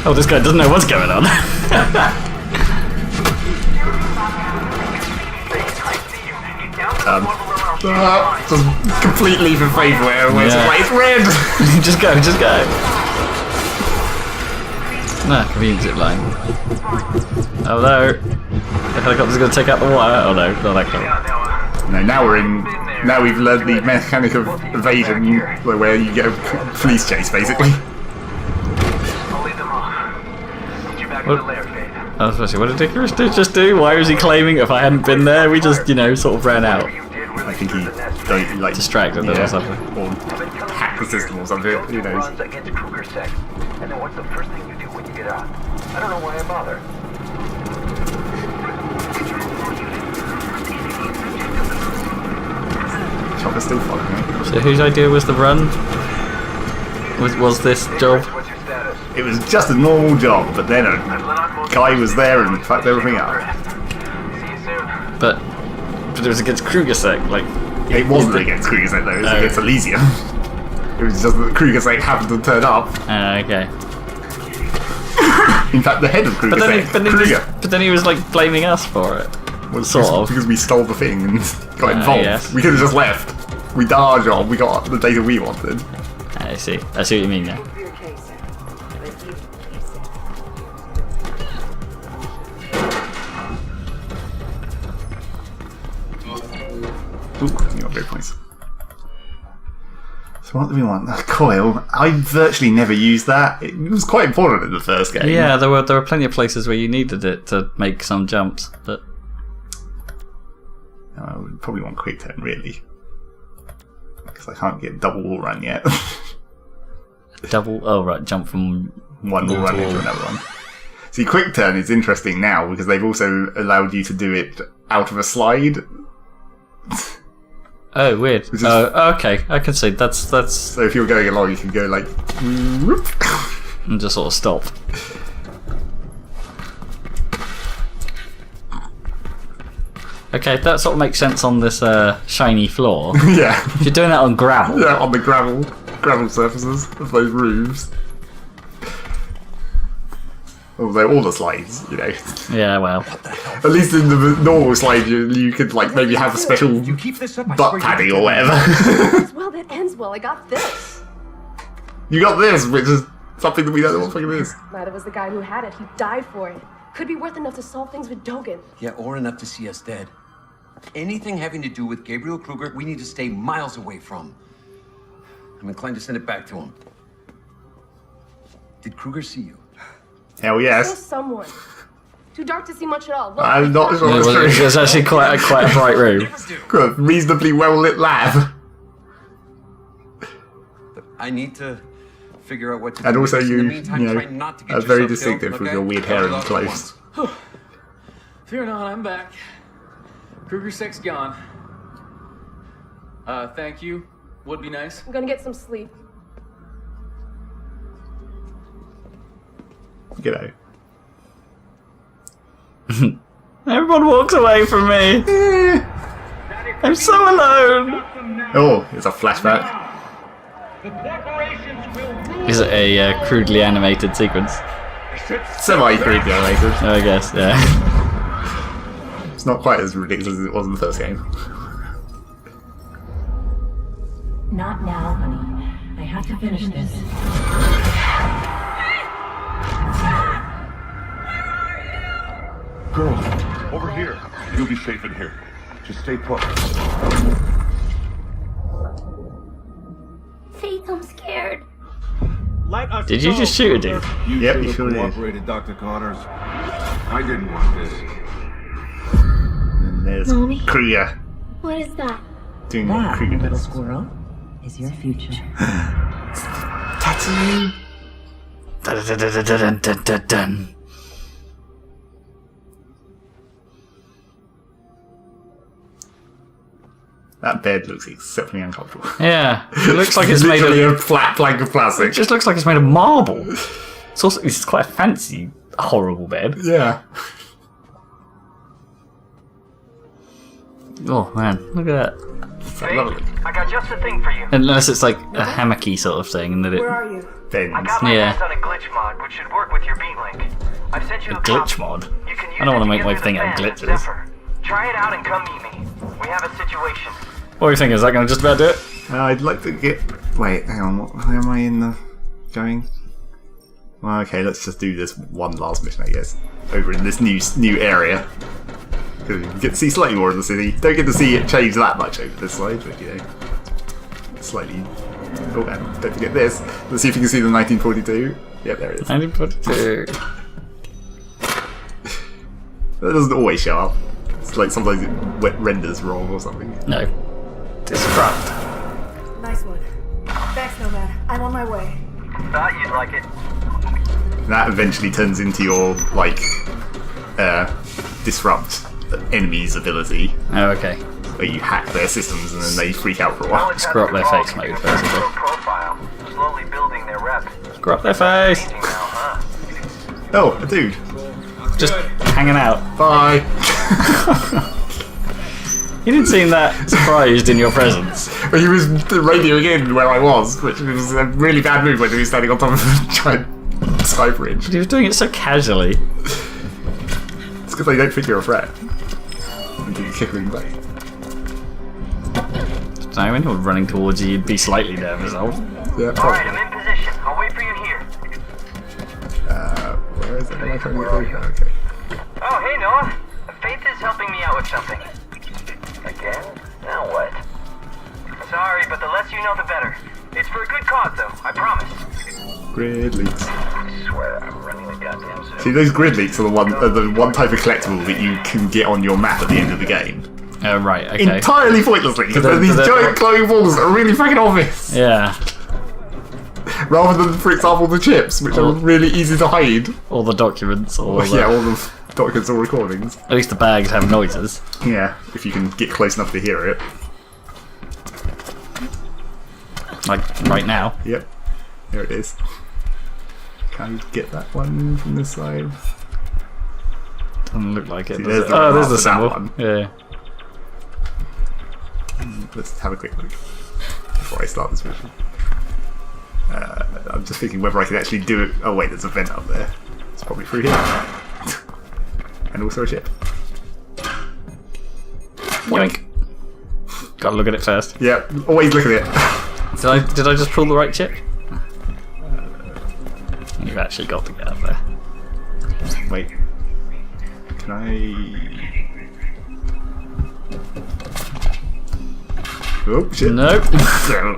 Oh, this guy doesn't know what's going on. Just complete leap of faith where it's like, it's red! Just go. Nah, convenient zip line. Oh no. The helicopter's gonna take out the water. Oh no, not that close. No, now we've learned the mechanic of evasion where you get a police chase basically. I was supposed to say, what did Icarus just do? Why was he claiming if I hadn't been there, we just, sort of ran out? I think he distracted them or something. Or hacked the system or something, who knows. And then what's the first thing you do when you get out? I don't know why I bother. Chopper's still following me. So whose idea was the run? Was this job? It was just a normal job, but then a guy was there and fucked everything up. But it was against Krugersek, It wasn't against Krugersek though, it was against Elysium. It was just that Krugersek happened to turn up. Okay. In fact, the head of Krugersek, But then he was blaming us for it. Well, sort of. Because we stole the thing and got involved. Yes. We could have just left. We done our job, we got the data we wanted. I see what you mean now. Ooh, you got great points. So what do we want? A coil. I virtually never used that. It was quite important in the first game. Yeah, there were plenty of places where you needed it to make some jumps, but I would probably want quick turn really, because I can't get double wall run yet. Jump from one wall run into another one. See, quick turn is interesting now because they've also allowed you to do it out of a slide. Oh, weird. Okay, I can see that's. So if you're going along, you can go whoop, and just sort of stop. Okay, that sort of makes sense on this shiny floor. Yeah. If you're doing that on gravel. Yeah, on the gravel surfaces of those roofs. Although all the slides, Yeah, well. At least in the normal slide, you could maybe have a special butt padding or whatever. Well, that ends well. I got this. You got this, which is something that we don't know what fucking is. Glad it was the guy who had it. He died for it. Could be worth enough to solve things with Dogen. Yeah, or enough to see us dead. Anything having to do with Gabriel Kruger, we need to stay miles away from. I'm inclined to send it back to him. Did Kruger see you? Hell Saw yes. someone. Too dark to see much at all. Look, I'm not sure it's true. It was actually quite a bright room. Good, reasonably well lit lab. But I need to figure out what to And do. also In the you meantime, try not to get are very yourself distinctive killed, with okay? your weird hair and clothes. Fear not, I'm back. Krugersek's gone. Thank you. Would be nice. I'm gonna get some sleep. G'day. Everyone walks away from me. I'm so alone. Oh, it's a flashback. Is it a crudely animated sequence? Semi-crudely animated. I guess, yeah. It's not quite as ridiculous as it was in the first game. Not now, honey. I have to finish this. Girls, over here. You'll be safe in here. Just stay put. Faith, I'm scared. Did you just shoot a dude? Yep, you sure did. Cooperated, Dr. Connors. I didn't want this. And there's Mommy? Krieger What is that? doing what Krieger little does. squirrel, is your future. Tattoo. Dun-dun-dun-dun-dun-dun-dun. That bed looks exceptionally uncomfortable. Yeah, it looks like it's made Literally of. a flat plank of It plastic. just looks like it's made of marble. It's also it's quite a fancy, horrible bed. Yeah. Oh man, look at that. So lovely. I got just the thing for you. Unless it's like a hammocky sort of thing, and that it. Where are you? Bends. I got my Yeah. hands on a glitch mod, which should work with your beat link. I've sent you A a glitch copy. mod. You can use I don't it want to to make get my through thing the out of fans in glitches. Zephyr. Try it out and come meet me. We have a situation. What do you think? Is that going to just about do it? I'd like to get. Wait, hang on. Where am I in the going? Well, okay, let's just do this one last mission, I guess. Over in this new area. Because you get to see slightly more of the city. Don't get to see it change that much over this side, but you know, slightly. Oh, and don't forget this. Let's see if you can see the 1942. Yep, there it is. 1942. That doesn't always show up. It's like sometimes it renders wrong or something. No. Disrupt. Nice one. Thanks, Nomad. I'm on my way. Thought you'd like it. That eventually turns into your, like, disrupt enemies' ability. Oh, okay. Where you hack their systems and then they freak out for a while. Screw up their face mode, basically. Profile, slowly building their rep. Screw up their face. Changing now, huh? Oh, a dude. Just hanging out. Bye. You didn't seem that surprised in your presence. But he was radioing in where I was, which was a really bad move when he was standing on top of a giant sky bridge. He was doing it so casually. It's because they don't think you're a threat. And you kick him back. So when you're running towards you, you'd be slightly nervous. Yeah, Alright, probably. I'm in position. I'll wait for you here. Where is it? Am I trying to get through? Oh, okay. Oh, hey, Noah. Faith is helping me out with something. Again? Now what? Sorry, but the less you know, the better. It's for a good cause, though. I promise. Grid leaks. I swear I'm running a goddamn zoo. See, those grid leaks are the one type of collectible that you can get on your map at the end of the game. Oh, right, okay. Entirely pointlessly, because they're- these they're- giant glowing balls that are really fucking obvious. Yeah. Rather than, for example, the chips, which are really easy to hide. All the documents, all the... Yeah, all the documents or recordings. At least the bags have noises. Yeah, if you can get close enough to hear it. Like, right now. Yep. There it is. Can I get that one from this side? Doesn't look like it. See, Does there's it? the Oh, there's one the symbol. after that Yeah. Let's have a quick look before I start this mission. I'm just thinking whether I can actually do it. Oh wait, there's a vent up there. It's probably through here. And also a ship. Yoink. Gotta look at it first. Yeah, always look at it. Did I just pull the right chip? You've actually got to get up there. Wait. Can I... Oh, shit. Nope.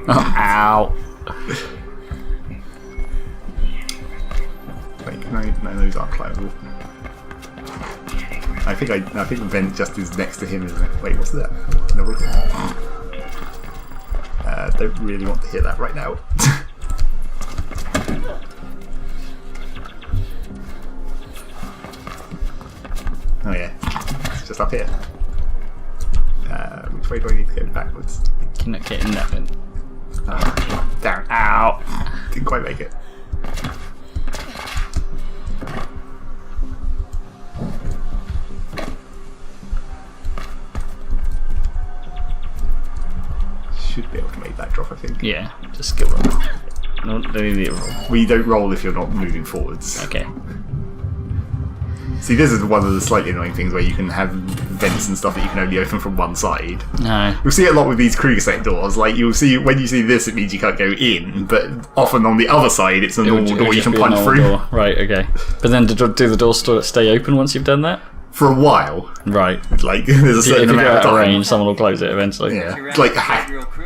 Oh, ow. Wait, can I... No, those aren't climbable. I think the vent just is next to him, isn't it? Wait, what's that? No, don't really want to hear that right now. Oh yeah, it's just up here. Which way do I need to go backwards? You're not getting that vent. Down. Ow. Didn't quite make it. Should be able to make that drop, I think. Yeah, just skill roll. No, don't need to roll. Well, you don't roll if you're not moving forwards. Okay. See, this is one of the slightly annoying things where you can have vents and stuff that you can only open from one side. No. You'll see it a lot with these Krieger set doors. Like, you'll see, when you see this, it means you can't go in, but often on the other side, it's a normal door you can punch through. Door. Right, okay. But then do the doors stay open once you've done that? For a while. Right. Like, there's a certain if you go amount of out of time. range, someone will close it eventually. Yeah. It's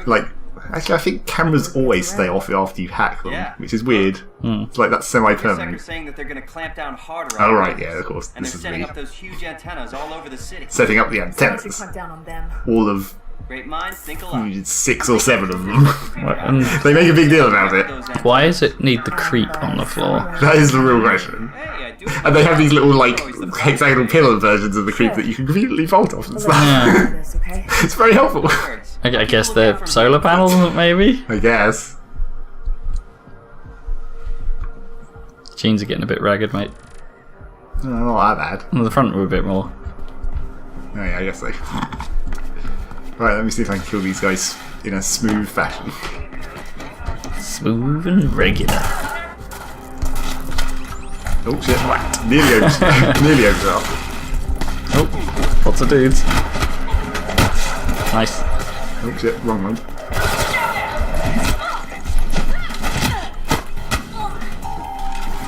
like, Actually, I think cameras always stay off after you hack them, which is weird. It's like that's semi-permanent. Saying that they're going to clamp down harder. Oh right, yeah, of course. And this they're is setting me. up those huge antennas all over the city. Setting up the antennas. Clamp down on them. All of Great minds think alike. 6 or 7 of them. And They make a big deal about it. why does it need the creep on the floor? That is the real question. And they have these little like hexagonal pillar versions of the creep that you can conveniently vault off and stuff. Yeah. It's very helpful. I guess they're solar panels, maybe? I guess. Jeans are getting a bit ragged, mate. Not that bad. And the front were a bit more. Oh yeah, I guess so. Right, let me see if I can kill these guys in a smooth fashion. Smooth and regular. Oh shit, whacked. Nearly over. Nearly over top. Oh, lots of dudes. Nice. Oh shit, wrong one.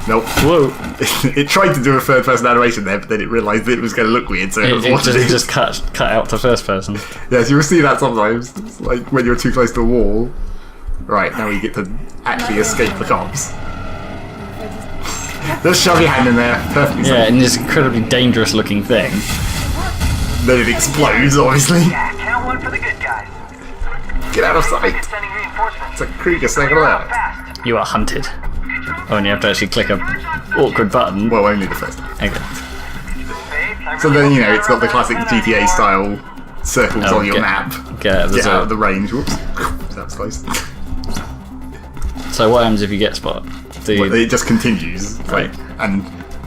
Nope. Whoa. It tried to do a third person animation there, but then it realised that it was going to look weird, so it was watching It just cut out to first person. Yes, you will see that sometimes. It's like when you're too close to a wall. Right, now we get to actually escape the cops. Just shove your hand in there, perfectly Yeah, safe. and this incredibly dangerous looking thing. Then it explodes, obviously. Yeah, count one for the good guys. Get out of sight. Sending reinforcements. It's a Krieger second alert. Fast. You are hunted. Oh, and you have to actually click a awkward button. Well, only the first time. Okay. So then, you know, it's got the classic GTA style circles on your map. Get out of the Get out zone. of the range. Whoops. That was close. So what happens if you get spot? Do you... Well, it just continues. Right. And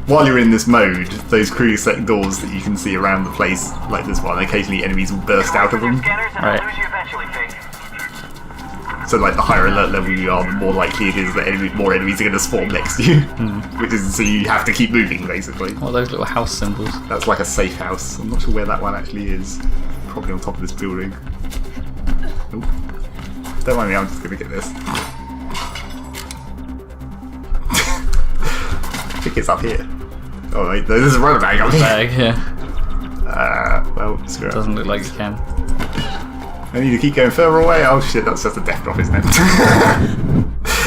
while you're in this mode, those Krieger set doors that you can see around the place, like this one, occasionally enemies will burst out of them. Right. So like the higher alert level you are, the more likely it is that more enemies are going to spawn next to you. Which is so you have to keep moving basically. What are those little house symbols? That's like a safe house. I'm not sure where that one actually is. Probably on top of this building. Oop. Don't mind me, I'm just going to get this. I think it's up here. Oh wait, there's a rubber bag up here. Bag, yeah. Well, screw it. Doesn't look like you can. I need to keep going further away. Oh shit, that's just a death drop, isn't it?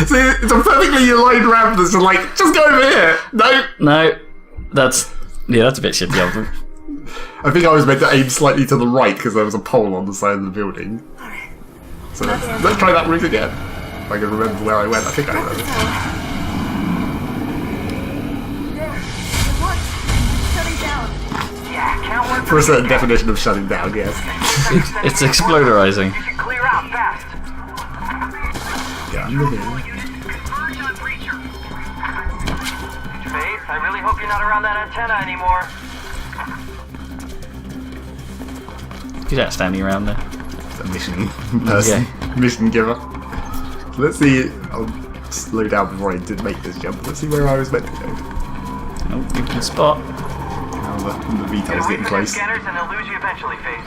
See, it's a perfectly aligned ramp that's just like, just go over here. No. No. That's a bit shitty of them. I think I was meant to aim slightly to the right because there was a pole on the side of the building. So let's try that route again. If I can remember where I went, I think I remember. For a certain definition of shutting down, yes. It's exploderizing. Clear out fast. Yeah, I'm with you. Faith, I really hope you're not around that antenna anymore. He's out standing around there. It's a mission person. Mission giver. So let's see. I'll slow down before I did make this jump. Let's see where I was meant to go. Nope, you can spot. Now the VTOL's getting close. Scanners and they'll lose you eventually, Faith.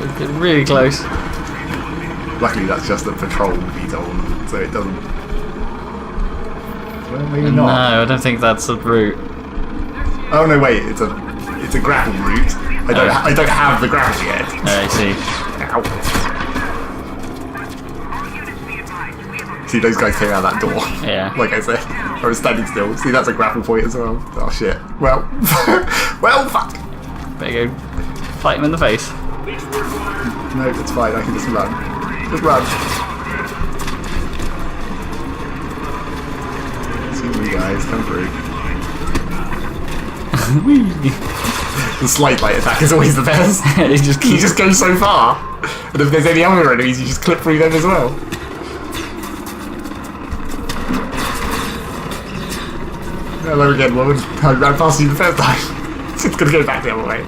It's getting really close. Luckily, that's just a patrol VTOL, so it doesn't. Well, maybe not. No, I don't think that's the route. Oh no, wait! It's a grapple route. I don't have the grapple yet. I see. Ow. See, those guys came out that door. Yeah. Like I said, I was standing still. See, that's a grapple point as well. Oh shit. Well, well, fuck. Better go fight him in the face. No, it's fine. I can just run. Just run. See you guys come through. The slide light attack is always the best. You just go so far, and if there's any other enemies, you just clip through them as well. Hello again, woman. I ran past you the first time. It's gonna go back the other way.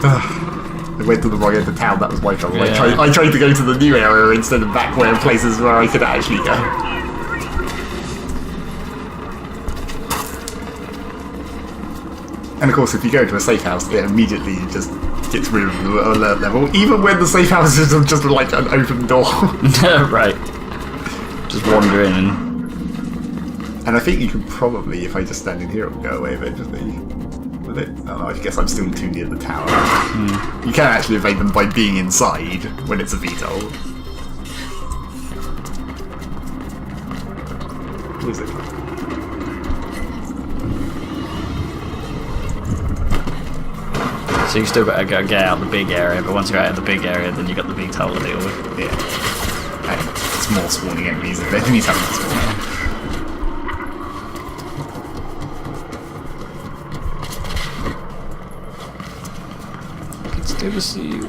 I went to the wrong end of town, that was my trouble. Yeah. I tried to go to the new area instead of back where places where I could actually go. And of course, if you go to a safe house, it immediately just gets rid of the alert level, even when the safe house is just like an open door. Right. Just wander in and... And I think you can probably, if I just stand in here, it will go away eventually. With it? Oh, I guess I'm still too near the tower. You can actually evade them by being inside when it's a VTOL. Was it? So you still got to go get out the big area, but once you're out of the big area, then you got the big hole to deal with. Yeah. And it's more spawning enemies. There's enemies having to spawn. It's good to see you.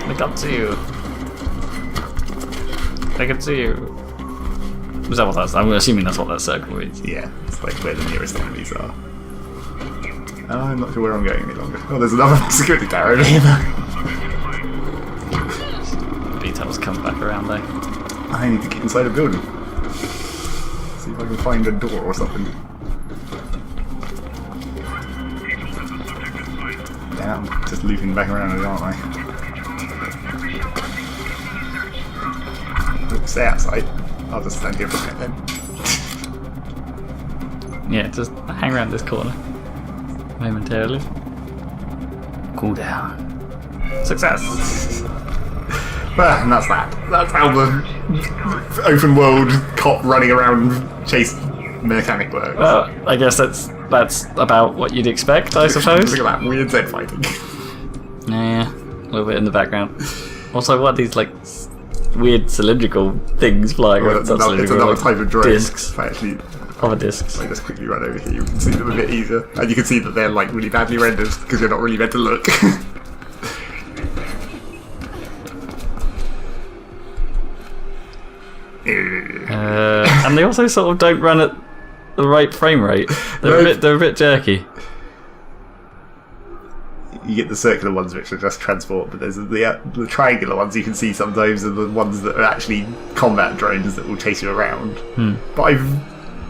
Look up to you. I can see you. Was that what that's? I'm assuming that's what that circle is. Yeah, it's like where the nearest enemies are. I'm not sure where I'm going any longer. Oh, there's another security tower over here. Details come back around there. I need to get inside a building. See if I can find a door or something. Yeah, I'm just looping back around, aren't I? Stay outside. I'll just stand here for a minute then. Yeah, just hang around this corner momentarily. Cool down. Success! Well, and that's that. That's how the open world cop running around chase mechanic works. Well, I guess that's about what you'd expect, I suppose. Look at that weird Z fighting. Yeah, a little bit in the background. Also, what are these like weird cylindrical things flying around? It's another type of drone. Discs. Actually, other discs. I just quickly run over here. You can see them a bit easier, and you can see that they're like really badly rendered because you're not really meant to look. And they also sort of don't run at the right frame rate. They're a bit jerky. You get the circular ones which are just transport, but there's the triangular ones you can see sometimes are the ones that are actually combat drones that will chase you around. But I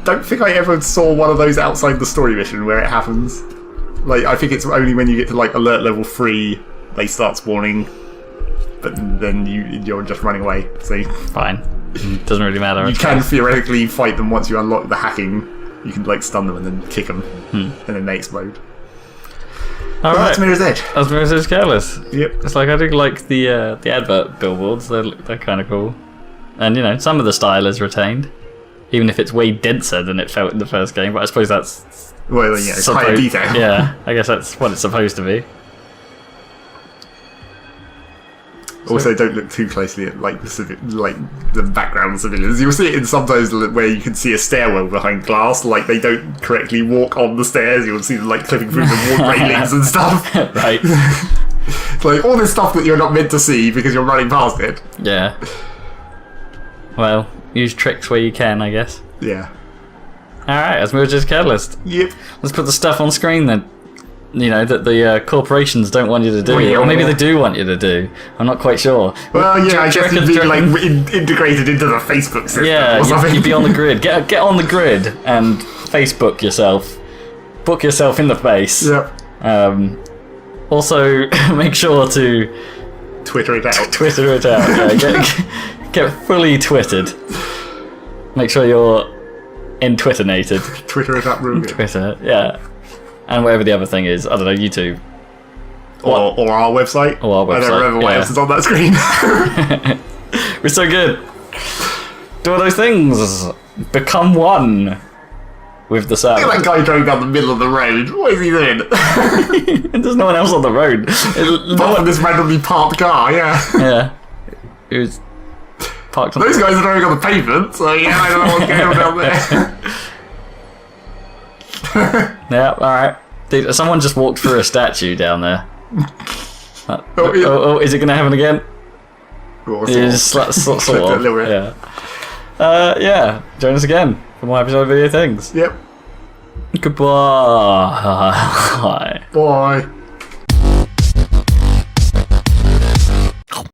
don't think I ever saw one of those outside the story mission where it happens. Like, I think it's only when you get to like alert level 3 they start spawning, but then you're just running away. So fine, doesn't really matter. You can theoretically fight them once you unlock the hacking. You can like stun them and then kick them, and then they explode. Alright, that's Mirror's Edge. That's Mirror's Edge Careless. Yep. It's like I do like the advert billboards. They're kind of cool, and you know some of the style is retained, even if it's way denser than it felt in the first game. But I suppose that's it's higher detail. Yeah, I guess that's what it's supposed to be. Also, don't look too closely at like the background civilians. You'll see it in sometimes where you can see a stairwell behind glass. Like they don't correctly walk on the stairs. You'll see them like clipping through the wall railings and stuff. Right. It's like all this stuff that you're not meant to see because you're running past it. Yeah. Well, use tricks where you can, I guess. Yeah. All right, as Mirror's Edge Catalyst. Yep. Let's put the stuff on screen then. You know, that the corporations don't want you to do, or maybe they do want you to do. I'm not quite sure. Well, yeah, I guess it'd be like integrated into the Facebook system. Yeah, or something. you'd be on the grid. Get on the grid and Facebook yourself. Book yourself in the face. Yep. Also, make sure to Twitter it out. Twitter it out. Yeah, get fully twittered. Make sure you're in Twitter-nated. Twitter it up, real good. Twitter, yeah. And whatever the other thing is, I don't know, YouTube. Or our website. Or our website. I don't remember what else is on that screen. We're so good. Do all those things. Become one with the sound. Look at that guy driving down the middle of the road. What is he doing? There's no one else on the road. Apart from this randomly parked car, yeah. Yeah. It was parked on Those guys are driving on the pavement, so yeah, I don't know what's going on down there. Yeah, alright. Dude, someone just walked through a statue down there. Oh, is it going to happen again? Sort of. Yeah. Yeah, join us again for more episode of Video Things. Yep. Goodbye. Bye.